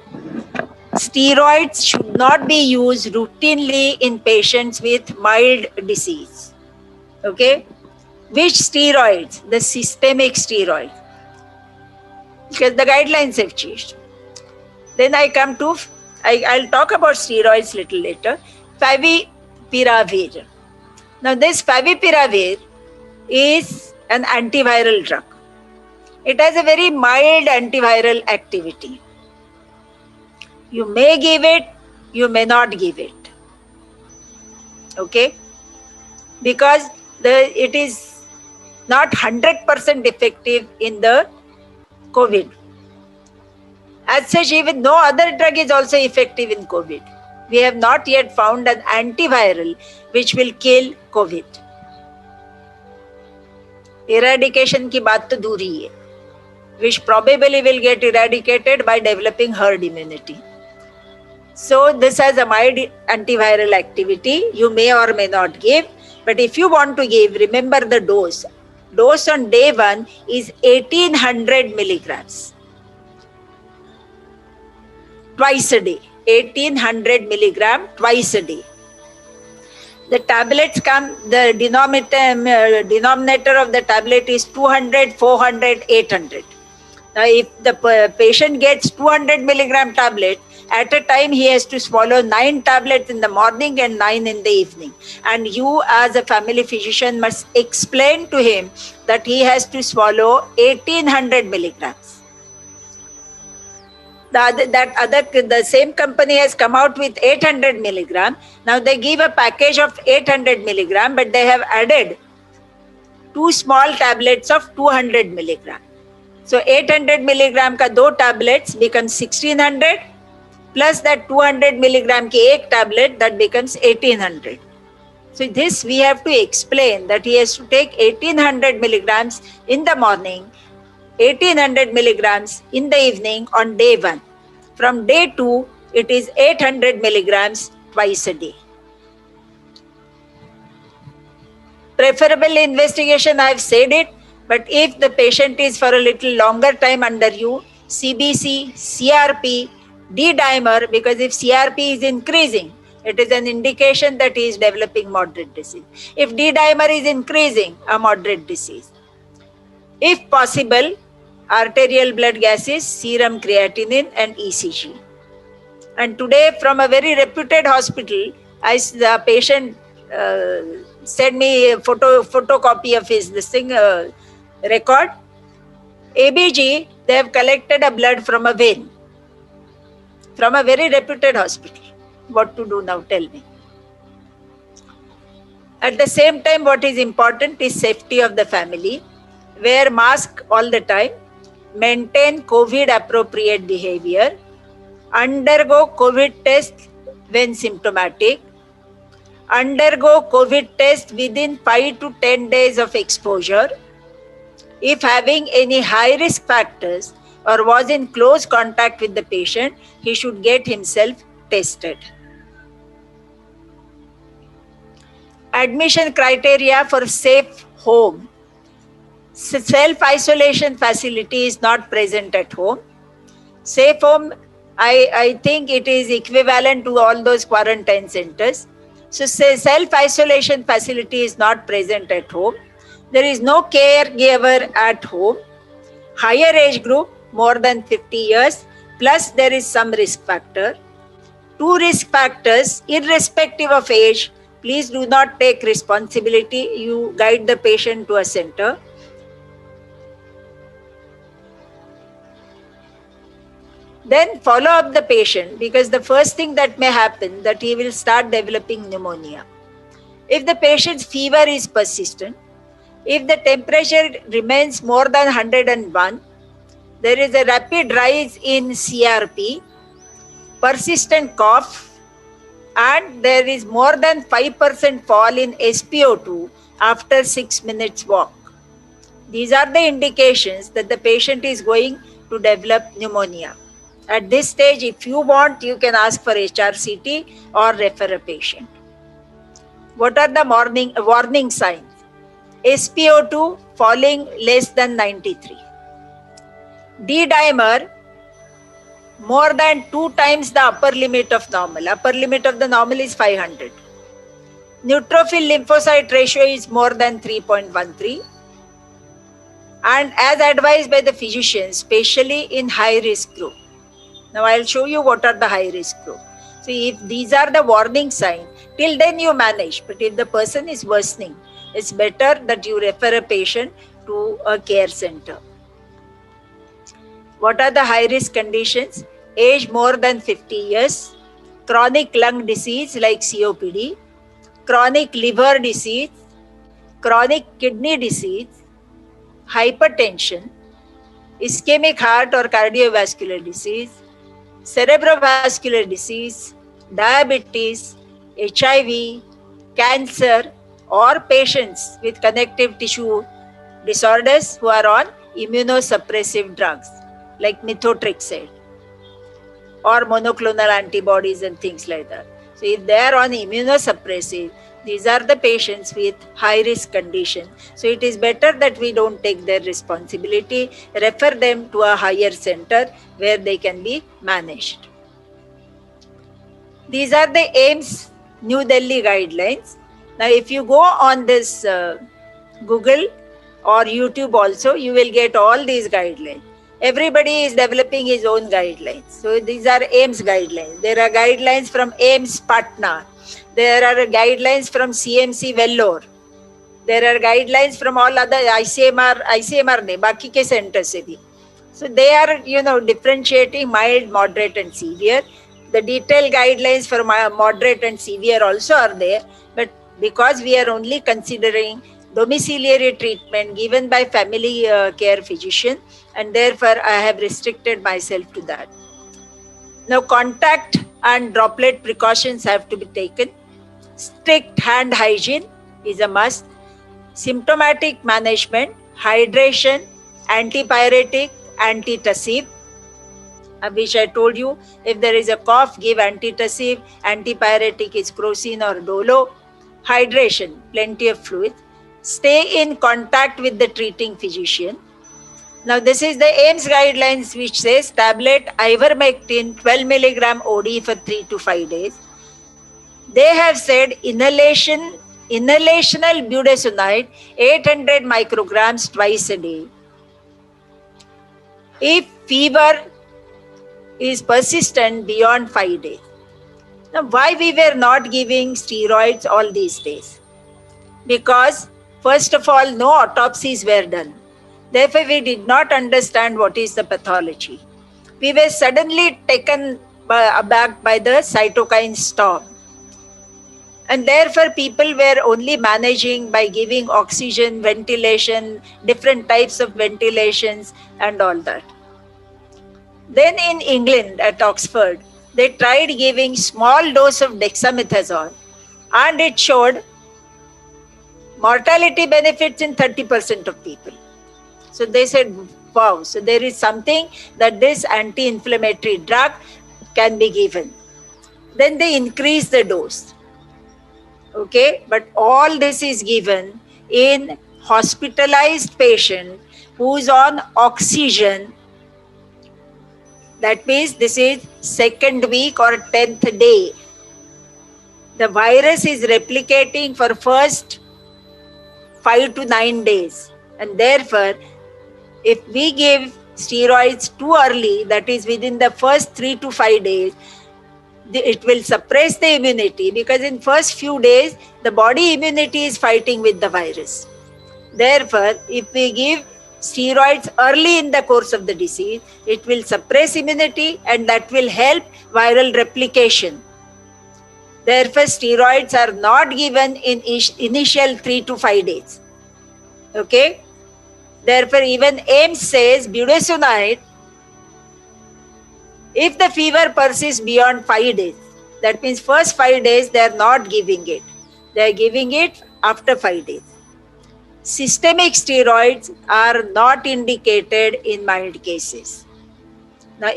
Steroids should not be used routinely in patients with mild disease. Okay? Which steroids? The systemic steroids. Because the guidelines have changed. Then I come to, I'll talk about steroids little later. Favipiravir. Now this favipiravir is an antiviral drug. It has a very mild antiviral activity. You may give it, you may not give it. Okay? Because it is not 100% effective in the COVID. As such, even no other drug is also effective in COVID. We have not yet found an antiviral which will kill COVID. Eradication की बात तो दूर ही है, which probably will get eradicated by developing herd immunity. So this has a mild antiviral activity. You may or may not give, but if you want to give, remember the dose. Dose on day 1 is 1800 milligrams. Twice a day. 1800 milligram twice a day. The tablets come, the denominator of the tablet is 200, 400, 800. Now if the patient gets 200 milligram tablet, at a time he has to swallow 9 tablets in the morning and 9 in the evening. And you as a family physician must explain to him that he has to swallow 1800 milligrams. The same company has come out with 800 milligram. Now they give a package of 800 milligram, but they have added 2 small tablets of 200 milligram. So 800 milligram ka 2 tablets becomes 1600, plus that 200 milligram ki 1 tablet, that becomes 1800. So this we have to explain that he has to take 1800 milligrams in the morning, 1800 milligrams in the evening on day 1. From day 2, it is 800 milligrams twice a day. Preferable investigation, I have said it, but if the patient is for a little longer time under you, CBC, CRP, D-dimer, because if CRP is increasing, it is an indication that he is developing moderate disease. If D-dimer is increasing, a moderate disease. If possible, arterial blood gases, serum creatinine and ECG. And today from a very reputed hospital, the patient sent me a photocopy of his record. ABG, they have collected a blood from a vein. From a very reputed hospital. What to do now, tell me. At the same time, what is important is safety of the family. Wear mask all the time. Maintain COVID appropriate behavior. Undergo COVID test when symptomatic. Undergo COVID test within 5 to 10 days of exposure. If having any high risk factors or was in close contact with the patient, he should get himself tested. Admission criteria for safe home. Self-isolation facility is not present at home. Safe home, I think it is equivalent to all those quarantine centers. So self-isolation facility is not present at home. There is no caregiver at home. Higher age group, more than 50 years, plus there is some risk factor. 2 risk factors, irrespective of age, please do not take responsibility. You guide the patient to a center. Then follow up the patient, because the first thing that may happen that he will start developing pneumonia. If the patient's fever is persistent, if the temperature remains more than 101, there is a rapid rise in CRP, persistent cough, and there is more than 5% fall in SpO2 after 6 minutes walk. These are the indications that the patient is going to develop pneumonia. At this stage, if you want, you can ask for HRCT or refer a patient. What are the warning signs? SpO2 falling less than 93. D-dimer more than 2 times the upper limit of normal. Upper limit of the normal is 500. Neutrophil lymphocyte ratio is more than 3.13. And as advised by the physician, especially in high risk group. Now I'll show you what are the high risk group. So if these are the warning signs, till then you manage. But if the person is worsening, it's better that you refer a patient to a care center. What are the high risk conditions? Age more than 50 years, chronic lung disease like COPD, chronic liver disease, chronic kidney disease, hypertension, ischemic heart or cardiovascular disease, cerebrovascular disease, diabetes, HIV, cancer, or patients with connective tissue disorders who are on immunosuppressive drugs like methotrexate or monoclonal antibodies and things like that. So if they are on immunosuppressive, these are the patients with high risk condition. So it is better that we don't take their responsibility, refer them to a higher center where they can be managed. These are the AIIMS New Delhi guidelines. Now if you go on this Google or YouTube also, you will get all these guidelines. Everybody is developing his own guidelines. So these are AIIMS guidelines. There are guidelines from AIIMS Patna. There are guidelines from CMC Vellore. There are guidelines from all other ICMR ne, baki ke centers se bhi. So they are, differentiating mild, moderate and severe. The detailed guidelines for moderate and severe also are there. But because we are only considering domiciliary treatment given by family care physician, and therefore I have restricted myself to that. Now contact and droplet precautions have to be taken. Strict hand hygiene is a must. Symptomatic management, hydration, antipyretic, antitussive, which I told you, if there is a cough, give antitussive, antipyretic is crocin or dolo. Hydration, plenty of fluid. Stay in contact with the treating physician. Now this is the AIIMS guidelines which says tablet ivermectin 12 milligram OD for 3 to 5 days. They have said inhalational budesonide 800 micrograms twice a day. If fever is persistent beyond 5 days. Now why we were not giving steroids all these days? Because first of all, no autopsies were done. Therefore, we did not understand what is the pathology. We were suddenly taken aback by the cytokine storm. And therefore, people were only managing by giving oxygen, ventilation, different types of ventilations and all that. Then in England, at Oxford, they tried giving small dose of dexamethasone and it showed mortality benefits in 30% of people. So they said, wow, so there is something that this anti-inflammatory drug can be given. Then they increase the dose. Okay, but all this is given in hospitalized patient who is on oxygen. That means this is second week or 10th day. The virus is replicating for first 5 to 9 days. And therefore, if we give steroids too early, that is within the first 3 to 5 days, it will suppress the immunity because in first few days, the body immunity is fighting with the virus. Therefore, if we give steroids early in the course of the disease, it will suppress immunity and that will help viral replication. Therefore, steroids are not given in initial 3 to 5 days. Okay? Therefore, even AIIMS says budesonide, if the fever persists beyond 5 days, That means first 5 days they are not giving it. They are giving it after 5 days. Systemic steroids are not indicated in mild cases. Now,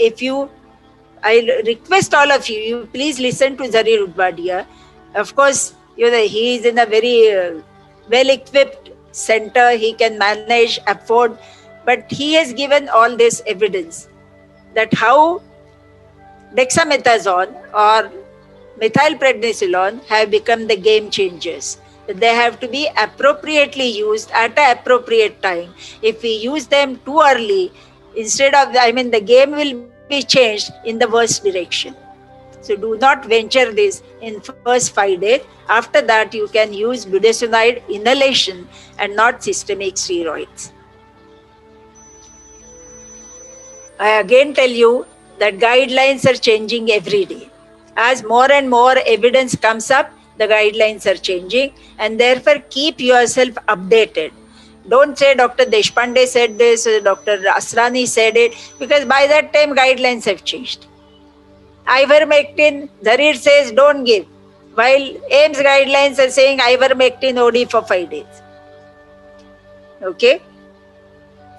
I request all of you, you please listen to Zarir Udbadia. Of course, he is in a very well-equipped center. He can manage, afford, but he has given all this evidence that how dexamethasone or methylprednisolone have become the game changers. They have to be appropriately used at an appropriate time. If we use them too early, the game will be changed in the worst direction. So do not venture this in first 5 days. After that, you can use budesonide inhalation and not systemic steroids. I again tell you that guidelines are changing every day. As more and more evidence comes up, the guidelines are changing, and therefore keep yourself updated. Don't say Dr. Deshpande said this, or Dr. Asrani said it, because by that time guidelines have changed. Ivermectin, Zarir says don't give, while AIMS guidelines are saying ivermectin OD for 5 days. Okay?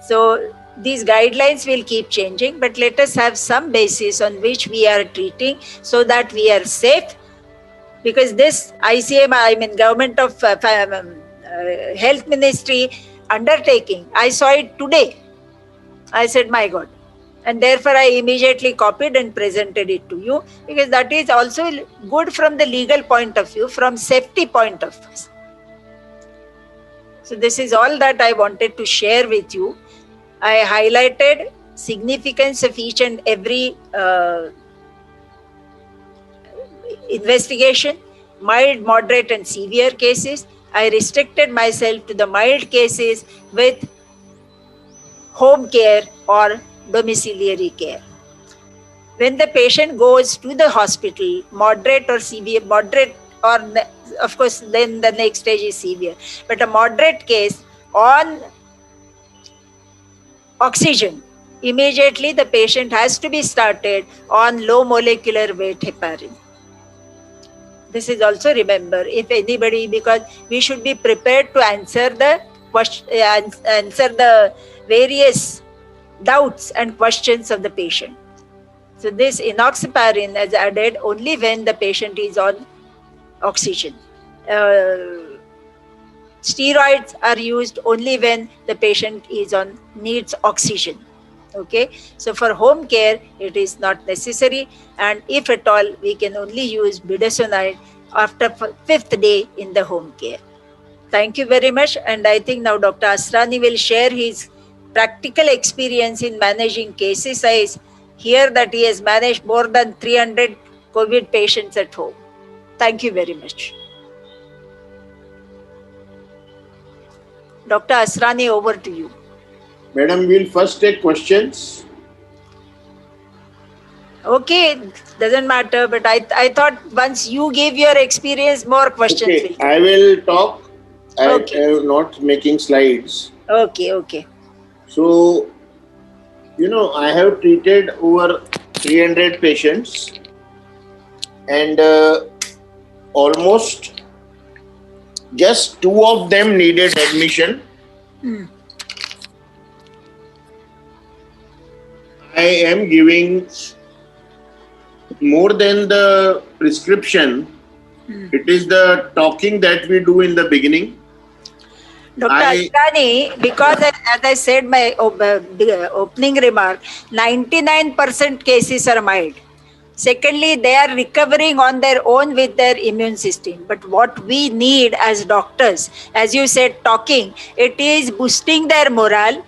So these guidelines will keep changing, but let us have some basis on which we are treating so that we are safe. Because this ICM, Government of Health Ministry undertaking, I saw it today. I said, my God. And therefore, I immediately copied and presented it to you, because that is also good from the legal point of view, from safety point of view. So this is all that I wanted to share with you. I highlighted significance of each and every investigation, mild, moderate and severe cases. I restricted myself to the mild cases with home care or domiciliary care. When the patient goes to the hospital, moderate or severe, of course then the next stage is severe, but a moderate case on oxygen, immediately the patient has to be started on low molecular weight heparin. This is also, remember, if anybody, because we should be prepared to answer the various doubts and questions of the patient. So this enoxaparin is added only when the patient is on oxygen. Steroids are used only when the patient needs oxygen. Okay, so for home care, it is not necessary, and if at all, we can only use budesonide after 5th day in the home care. Thank you very much, and I think now Dr. Asrani will share his practical experience in managing cases. I hear that he has managed more than 300 COVID patients at home. Thank you very much. Dr. Asrani, over to you. Madam, we'll first take questions. Okay, doesn't matter, but I thought once you gave your experience, more questions will come. I will talk. Okay. I am not making slides. Okay. So, I have treated over 300 patients, and almost just 2 of them needed admission. I am giving more than the prescription. It is the talking that we do in the beginning. Dr. Asrani, because as I said my opening remark, 99% cases are mild. Secondly, they are recovering on their own with their immune system. But what we need as doctors, as you said, talking, it is boosting their morale,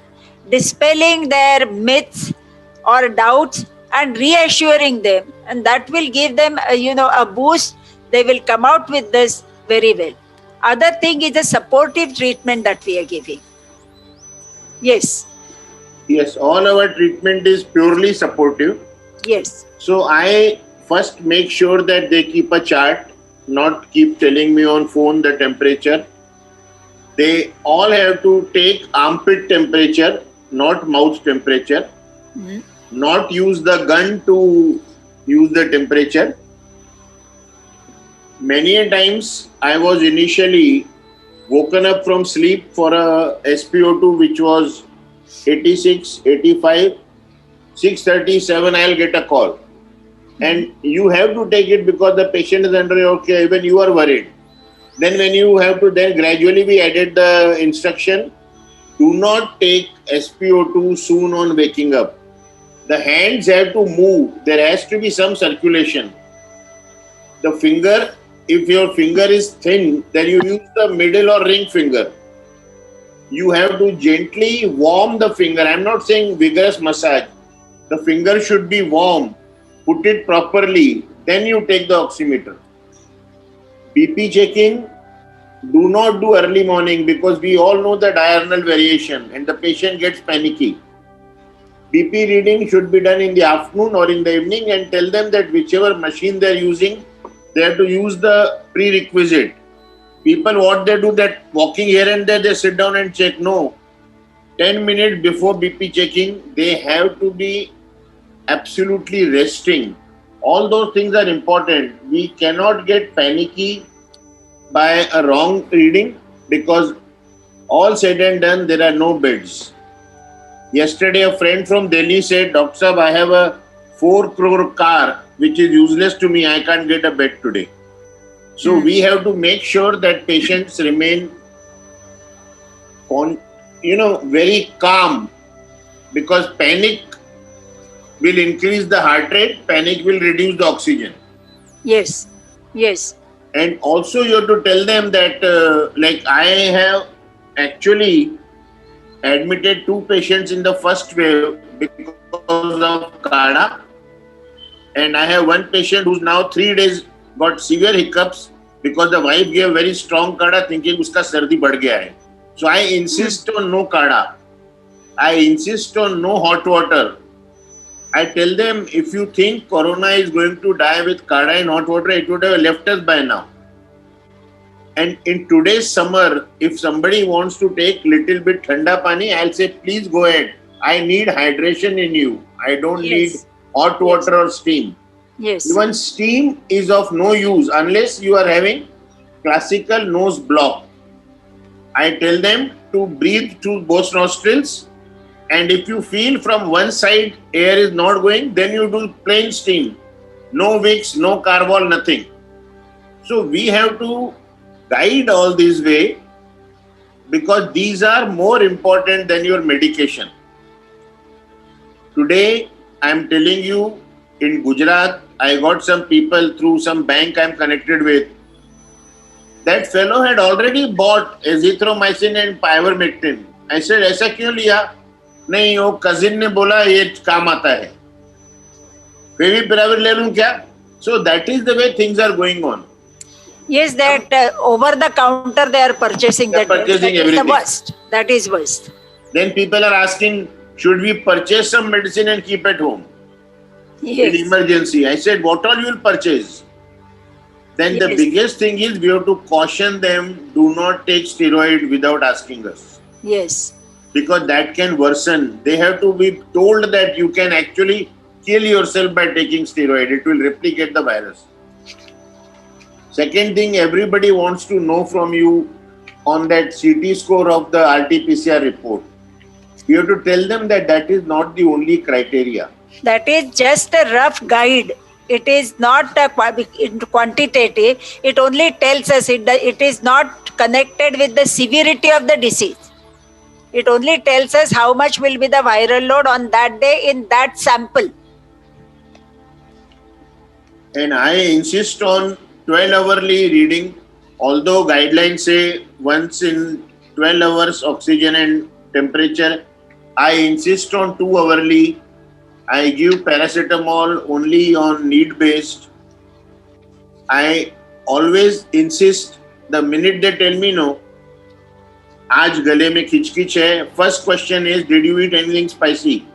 dispelling their myths or doubts and reassuring them. And that will give them, a boost. They will come out with this very well. Other thing is a supportive treatment that we are giving. Yes. Yes, all our treatment is purely supportive. Yes. So I first make sure that they keep a chart, not keep telling me on phone the temperature. They all have to take armpit temperature, not mouth temperature. Not use the gun to use the temperature. many a times I was initially woken up from sleep for a SpO2 which was 86, 85, 6:37 I'll get a call. And you have to take it because the patient is under your care, even you are worried. Then when you have to then gradually we added the instruction, do not take SpO2 soon on waking up. The hands have to move. There has to be some circulation. The finger, if your finger is thin, then you use the middle or ring finger. You have to gently warm the finger. I'm not saying vigorous massage. The finger should be warm. Put it properly. Then you take the oximeter. BP checking, do not do early morning because we all know the diurnal variation and the patient gets panicky. BP reading should be done in the afternoon or in the evening, and tell them that whichever machine they're using, they have to use the prerequisite. People, what they do, that walking here and there, they sit down and check. No. 10 minutes before BP checking, they have to be absolutely resting. All those things are important. We cannot get panicky by a wrong reading because all said and done, there are no beds. Yesterday, a friend from Delhi said, Dr. Saab, I have a 4 crore car which is useless to me. I can't get a bed today. So we have to make sure that patients remain very calm, because panic will increase the heart rate, panic will reduce the oxygen. Yes. Yes. And also you have to tell them that like I have actually admitted 2 patients in the first wave because of CADA, and I have 1 patient who's now 3 days got severe hiccups because the wife gave very strong CADA thinking uska sardi बढ़ गया है. So I insist on no CADA. I insist on no hot water. I tell them, if you think corona is going to die with CADA and hot water, it would have left us by now. And in today's summer, if somebody wants to take little bit thanda pani, I'll say, please go ahead. I need hydration in you. I don't need hot water or steam. Yes. Even steam is of no use unless you are having classical nose block. I tell them to breathe through both nostrils, and if you feel from one side air is not going, then you do plain steam. No Vicks, no Carvol, nothing. So we have to guide all this way because these are more important than your medication. Today, I am telling you, in Gujarat, I got some people through some bank I am connected with. That fellow had already bought azithromycin and ivermectin. I said, ऐसा क्यों लिया? नहीं, वो cousin ने बोला ये काम आता है. Favipiravir ले लूं क्या? So that is the way things are going on. Yes, that over the counter they are purchasing that. Purchasing that everything. is the worst. That is worst. Then people are asking, should we purchase some medicine and keep at home? Yes. In emergency. I said, what all you will purchase? Then the biggest thing is we have to caution them, do not take steroid without asking us. Yes. Because that can worsen. They have to be told that you can actually kill yourself by taking steroid. It will replicate the virus. Second thing, everybody wants to know from you on that CT score of the RT-PCR report. You have to tell them that that is not the only criteria. That is just a rough guide. It is not a quantitative. It only tells us it is not connected with the severity of the disease. It only tells us how much will be the viral load on that day in that sample. And I insist on 12-hourly reading. Although guidelines say once in 12 hours oxygen and temperature, I insist on 2-hourly. I give paracetamol only on need based. I always insist, the minute they tell me no, आज गले में खिचखिच है, first question is, did you eat anything spicy?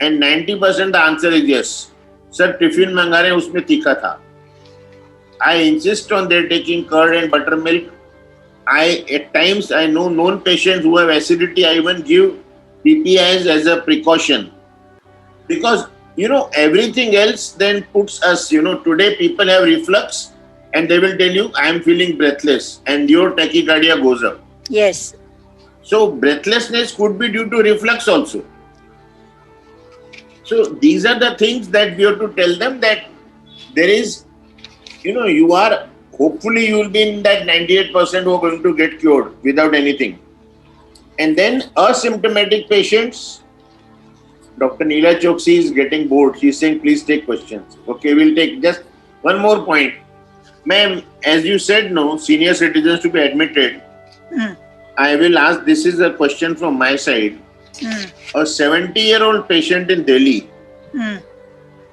And 90% the answer is yes. Sir, tiffin मंगा रहे हैं, उसमें तीखा था. I insist on their taking curd and buttermilk. At times I know known patients who have acidity. I even give PPIs as a precaution. Because, everything else then puts us, today people have reflux. and they will tell you, I am feeling breathless, and your tachycardia goes up. Yes. So breathlessness could be due to reflux also. So these are the things that we have to tell them, that there is, you are, hopefully you will be in that 98% who are going to get cured without anything. And then asymptomatic patients, Dr. Neela Choksi is getting bored. She is saying, please take questions. Okay, we'll take just one more point. Ma'am, as you said, no, senior citizens to be admitted. I will ask, this is a question from my side. A 70-year-old patient in Delhi,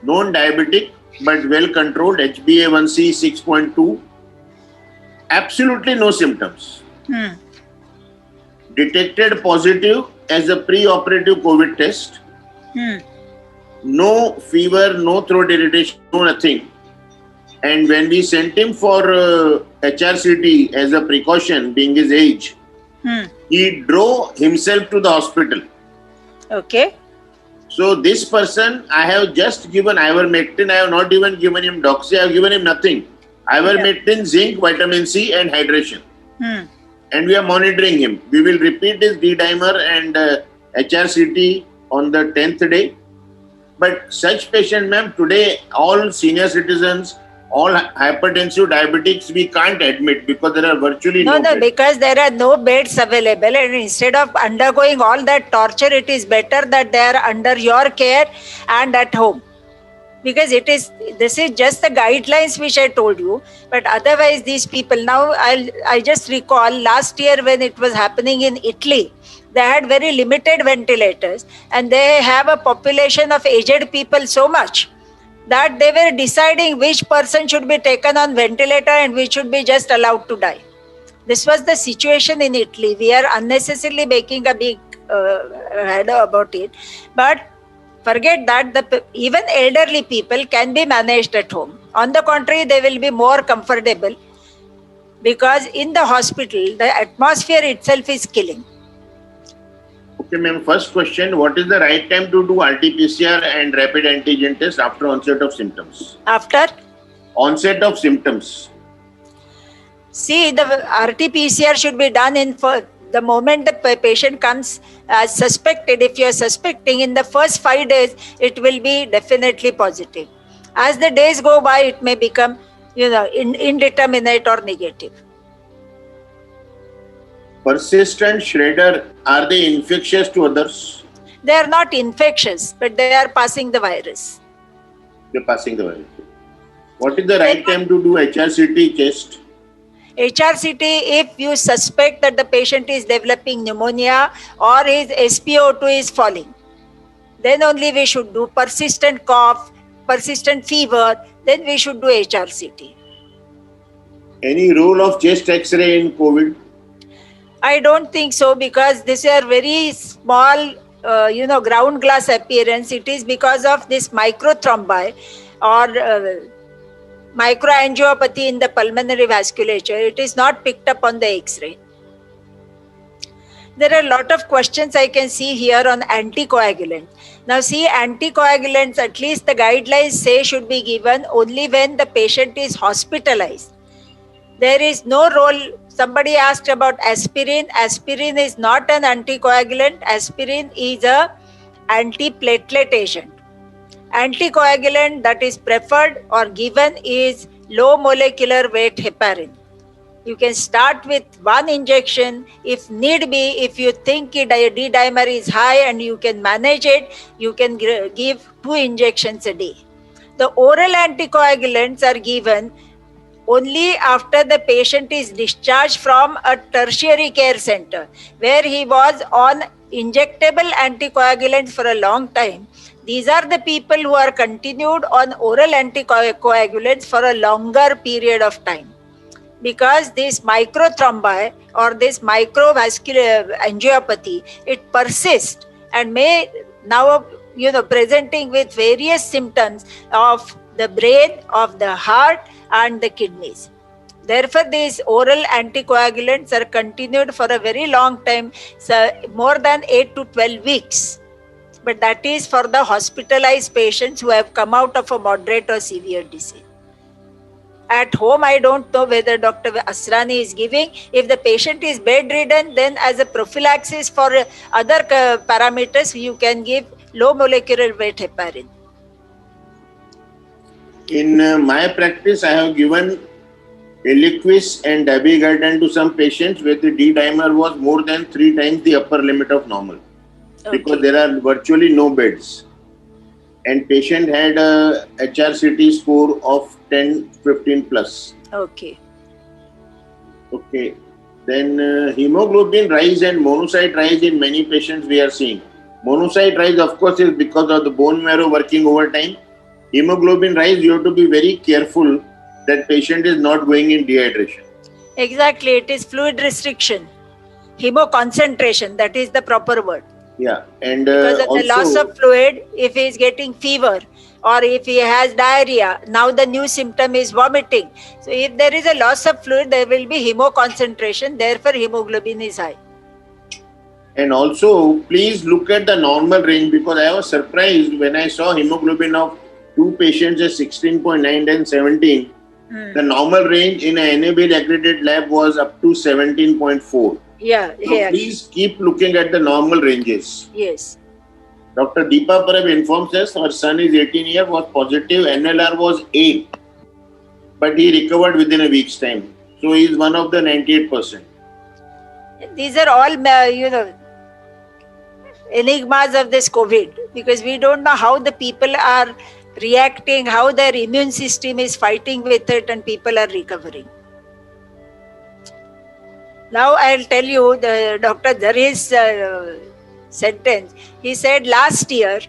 non-diabetic but well-controlled, HbA1c 6.2, absolutely no symptoms. Detected positive as a pre-operative COVID test. No fever, no throat irritation, no nothing. And when we sent him for HRCT as a precaution, being his age, he drove himself to the hospital. Okay. So this person, I have just given ivermectin. I have not even given him doxy. I have given him nothing. Ivermectin, zinc, vitamin C and hydration. And we are monitoring him. We will repeat his D-dimer and HRCT on the 10th day. But such patient, ma'am, today all senior citizens, all hypertensive diabetics, we can't admit because there are virtually no beds. Because there are no beds available, and instead of undergoing all that torture, it is better that they are under your care and at home. Because this is just the guidelines which I told you, but otherwise these people, now I just recall last year when it was happening in Italy, they had very limited ventilators, and they have a population of aged people so much that they were deciding which person should be taken on ventilator and which should be just allowed to die. This was the situation in Italy. We are unnecessarily making a big head about it, but forget that even elderly people can be managed at home. On the contrary, they will be more comfortable, because in the hospital, the atmosphere itself is killing. Okay, ma'am. First question, what is the right time to do RT-PCR and rapid antigen test after onset of symptoms? After? Onset of symptoms. See, the RT-PCR should be done for the moment the patient comes as suspected. If you are suspecting, in the first 5 days, it will be definitely positive. As the days go by, it may become, indeterminate or negative. Persistent Schrader, are they infectious to others? They are not infectious, but they are passing the virus. They are passing the virus. What is the right time to do HRCT test? HRCT, if you suspect that the patient is developing pneumonia or his SpO2 is falling, then only we should do. Persistent cough, persistent fever, then we should do HRCT. Any role of chest X-ray in COVID? I don't think so, because these are very small, ground glass appearance. It is because of this microthrombi or microangiopathy in the pulmonary vasculature. It is not picked up on the X-ray. There are a lot of questions I can see here on anticoagulant. Now see, anticoagulants, at least the guidelines say, should be given only when the patient is hospitalized. There is no role. Somebody asked about aspirin. Aspirin is not an anticoagulant. Aspirin is a antiplatelet agent. Anticoagulant that is preferred or given is low molecular weight heparin. You can start with one injection. If need be, if you think D-dimer is high and you can manage it, you can give 2 injections a day. The oral anticoagulants are given only after the patient is discharged from a tertiary care center, where he was on injectable anticoagulants for a long time. These are the people who are continued on oral anticoagulants for a longer period of time, because this microthrombi or this microvascular angiopathy, it persists and may now, presenting with various symptoms of the brain, of the heart and the kidneys. Therefore, these oral anticoagulants are continued for a very long time, so more than 8 to 12 weeks. But that is for the hospitalized patients who have come out of a moderate or severe disease. At home, I don't know whether Dr. Asrani is giving. If the patient is bedridden, then as a prophylaxis for other parameters, you can give low molecular weight heparin. In my practice, I have given Eliquis and dabigatran to some patients where the D-dimer was more than 3 times the upper limit of normal. Because there are virtually no beds. And patient had a HRCT score of 10-15 plus. Okay. Okay. Then hemoglobin rise and monocyte rise in many patients we are seeing. Monocyte rise, of course, is because of the bone marrow working over time. Hemoglobin rise, you have to be very careful that patient is not going in dehydration. Exactly. It is fluid restriction. Hemoconcentration, that is the proper word. Yeah. And because of also, the loss of fluid, if he is getting fever or if he has diarrhea, now the new symptom is vomiting. So if there is a loss of fluid, there will be hemoconcentration, therefore hemoglobin is high. And also, please look at the normal range, because I was surprised when I saw hemoglobin of 2 patients at 16.9 and 17. The normal range in a NABL accredited lab was up to 17.4. Yeah, So please keep looking at the normal ranges. Yes. Dr. Deepa Parab informs us her son is 18 years, was positive, NLR was 8, but he recovered within a week's time. So he is one of the 98%. These are all, enigmas of this COVID, because we don't know how the people are reacting, how their immune system is fighting with it, and people are recovering. Now I'll tell you the Dr. Dhare's sentence. He said last year,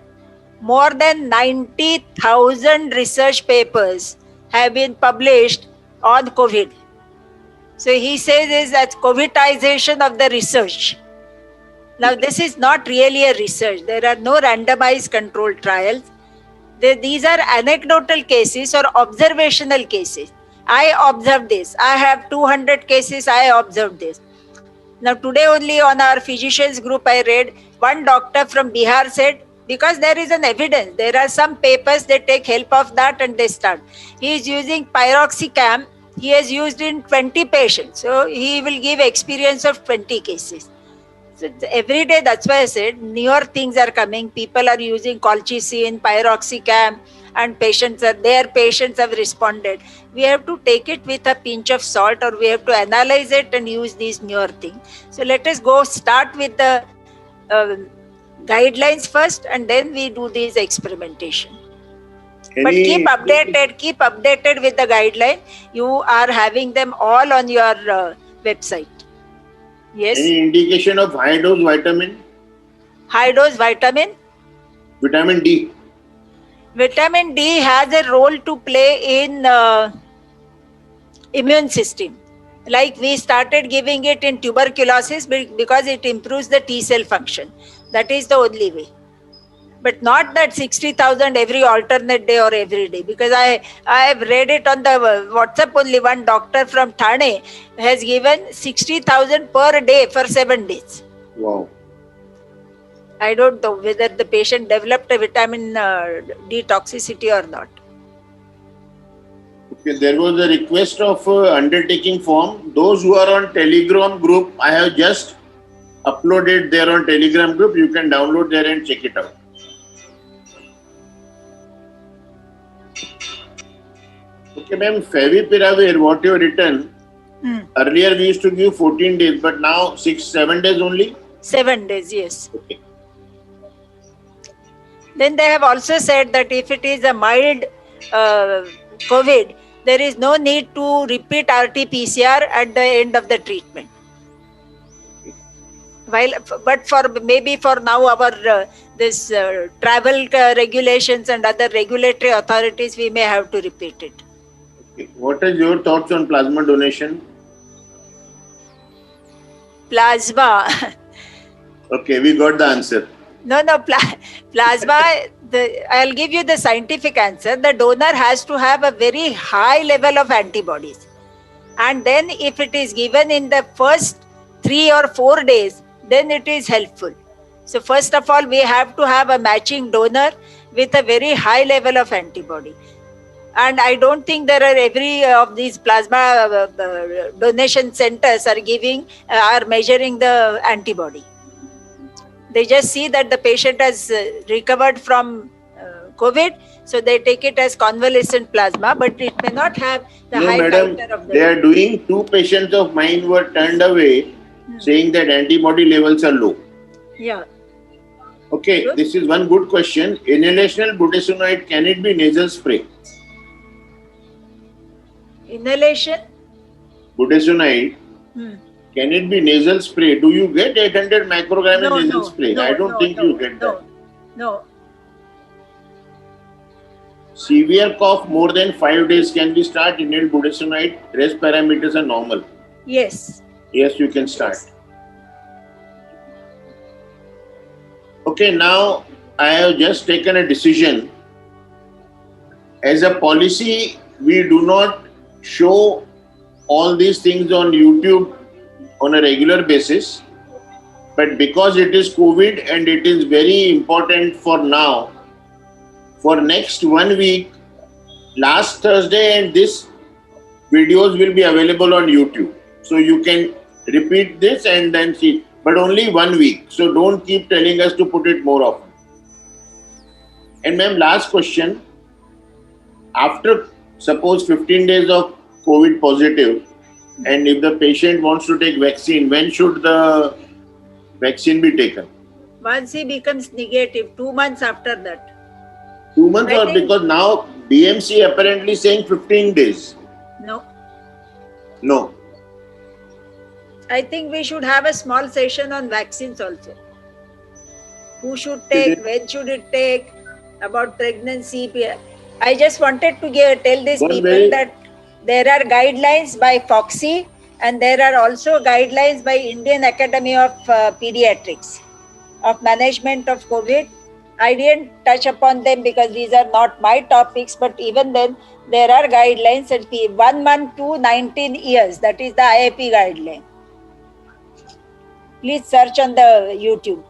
more than 90,000 research papers have been published on COVID. So he says is that COVIDization of the research. Now this is not really a research. There are no randomized controlled trials. These are anecdotal cases or observational cases. I observed this. I have 200 cases. I observed this. Now today only on our physicians group I read one doctor from Bihar said, because there is an evidence, there are some papers they take help of that and they start. He is using piroxicam. He has used in 20 patients. So he will give experience of 20 cases. So every day, that's why I said newer things are coming. People are using colchicine, piroxicam, and their patients have responded. We have to take it with a pinch of salt, or we have to analyze it and use these newer things. So let us start with the guidelines first, and then we do this experimentation. But keep updated with the guideline. You are having them all on your website. Yes. Any indication of high dose vitamin? High dose vitamin? Vitamin D. Vitamin D has a role to play in immune system. Like we started giving it in tuberculosis because it improves the T cell function. That is the only way. But not that 60,000 every alternate day or every day. Because I have read it on the WhatsApp only. One doctor from Thane has given 60,000 per day for 7 days. Wow. I don't know whether the patient developed a vitamin D toxicity or not. Okay, there was a request of undertaking form. Those who are on Telegram group, I have just uploaded there on Telegram group. You can download there and check it out. Okay, ma'am, Favipiravir, what you have written, earlier we used to give 14 days, but now 7 days only? 7 days, yes. Okay. Then they have also said that if it is a mild COVID, there is no need to repeat RT-PCR at the end of the treatment. But maybe for now our travel regulations and other regulatory authorities, we may have to repeat it. Okay. What is your thoughts on plasma donation? Plasma. Okay, we got the answer. No, plasma, I'll give you the scientific answer. The donor has to have a very high level of antibodies. And then if it is given in the first 3 or 4 days, then it is helpful. So first of all, we have to have a matching donor with a very high level of antibody. And I don't think there are every of these plasma donation centers are measuring the antibody. They just see that the patient has recovered from COVID, so they take it as convalescent plasma, but it may not have the No, high madam, titer of the. they are doing. 2 patients of mine were turned away, saying that antibody levels are low. Yeah. Okay, Good. this is one good question. Inhalational budesonide, can it be nasal spray? Inhalation. Budesonide, can it be nasal spray? Do you get 800 microgram in nasal spray? I don't think you get that. No. Severe cough more than 5 days, can we start inhaled budesonide? Rest parameters are normal. Yes. Yes, you can start. Okay, now I have just taken a decision. As a policy, we do not show all these things on YouTube on a regular basis. But because it is COVID and it is very important for now, for next 1 week, last Thursday and this videos will be available on YouTube. So you can repeat this and then see, but only 1 week. So don't keep telling us to put it more often. And ma'am, last question. After suppose 15 days of COVID positive, and if the patient wants to take vaccine, when should the vaccine be taken? Once he becomes negative, 2 months after that. 2 months, I or think- because now BMC apparently saying 15 days. No. No. I think we should have a small session on vaccines also. Who should take, when should it take, about pregnancy. I just wanted to tell these people that there are guidelines by FOXI and there are also guidelines by Indian Academy of Pediatrics of management of COVID. I didn't touch upon them because these are not my topics, but even then there are guidelines at 1 month to 19 years. That is the IAP guideline. Please search on the YouTube.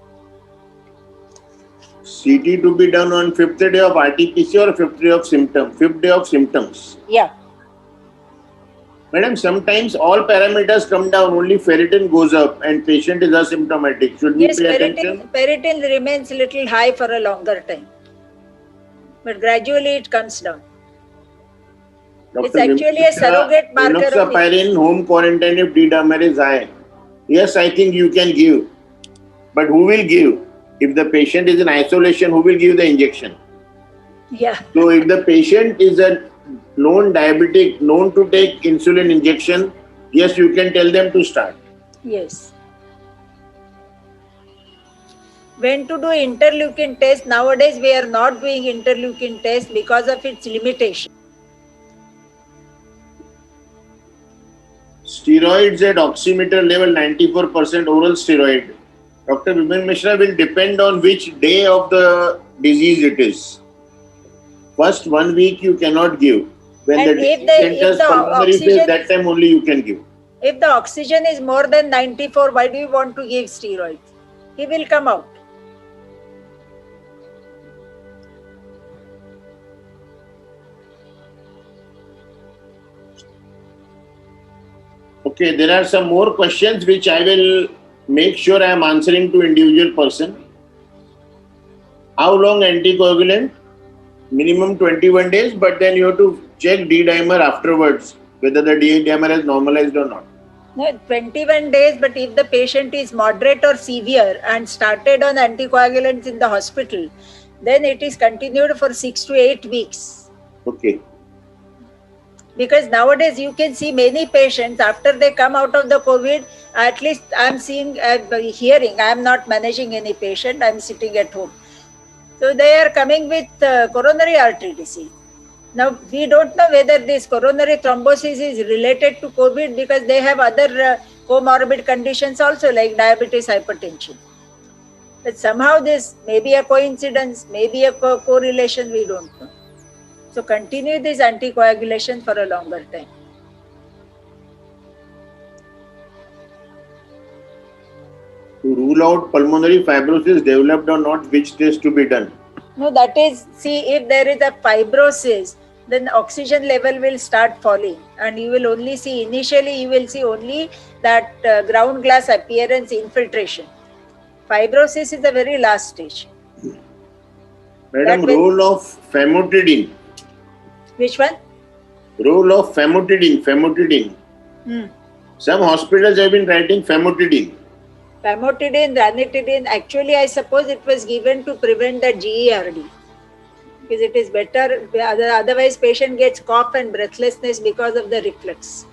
CT to be done on 5th day of RT-PCR or 5th day of symptom? 5th day of symptoms. Yeah. Madam, sometimes all parameters come down, only ferritin goes up and patient is asymptomatic. Should we Yes, pay attention? ferritin remains a little high for a longer time. But gradually it comes down. It's actually a surrogate marker of enoxaparin, home quarantine if D-dimer is high. Yes, I think you can give. But who will give? If the patient is in isolation, who will give the injection? Yeah. So if the patient is a known diabetic, known to take insulin injection, yes, you can tell them to start. Yes. When to do interleukin test? Nowadays we are not doing interleukin test because of its limitation. Steroids at oximeter level 94% oral steroid. Dr. Vipin Mishra, will depend on which day of the disease it is. First 1 week you cannot give. When And the if disease the enters pulmonary phase, oxygen that time only you can give. If the oxygen is more than 94, why do you want to give steroids? He will come out. Okay, there are some more questions which I will make sure I am answering to individual person. How long anticoagulant? Minimum 21 days, but then you have to check D-dimer afterwards, whether the D-dimer has normalized or not. No, 21 days, but if the patient is moderate or severe and started on anticoagulants in the hospital, then it is continued for 6 to 8 weeks. Okay. Because nowadays you can see many patients after they come out of the COVID, at least I'm seeing, hearing, I'm not managing any patient, I'm sitting at home. So they are coming with coronary artery disease. Now we don't know whether this coronary thrombosis is related to COVID because they have other comorbid conditions also like diabetes, hypertension. But somehow this may be a coincidence, maybe a correlation, we don't know. So continue this anticoagulation for a longer time. To rule out pulmonary fibrosis developed or not, which test to be done? No, that is, see, if there is a fibrosis, then oxygen level will start falling, and you will only see, initially you will see only that ground glass appearance infiltration. Fibrosis is the very last stage. Madam, That will- role of famotidine. Which one? Role of famotidine. Hmm. Some hospitals have been writing famotidine. Famotidine, ranitidine, actually I suppose it was given to prevent the GERD. Because it is better, otherwise patient gets cough and breathlessness because of the reflux.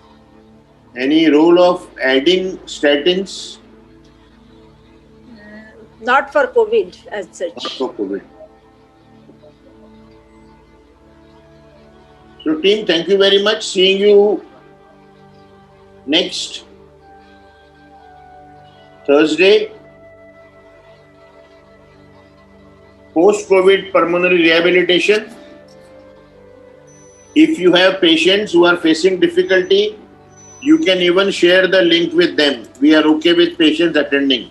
Any role of adding statins? Not for COVID as such. Not for COVID. So team, thank you very much. Seeing you next Thursday. Post-COVID pulmonary rehabilitation. If you have patients who are facing difficulty, you can even share the link with them. We are okay with patients attending.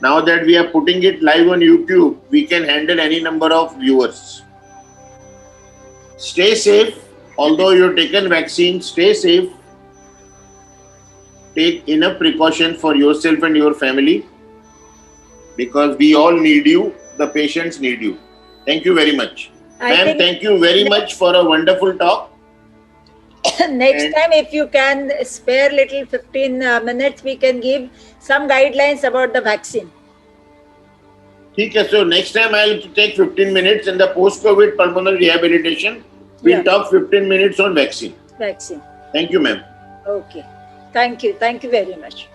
Now that we are putting it live on YouTube, we can handle any number of viewers. Stay safe. Although you've taken vaccine, stay safe. Take enough precautions for yourself and your family, because we all need you. The patients need you. Thank you very much. I Ma'am, think thank you very much for a wonderful talk. next And- time, if you can spare little 15 minutes, we can give some guidelines about the vaccine. Okay, so next time I'll take 15 minutes in the post-COVID pulmonary rehabilitation. We'll Yeah. talk 15 minutes on vaccine. Vaccine. Thank you, ma'am. Okay. Thank you. Thank you very much.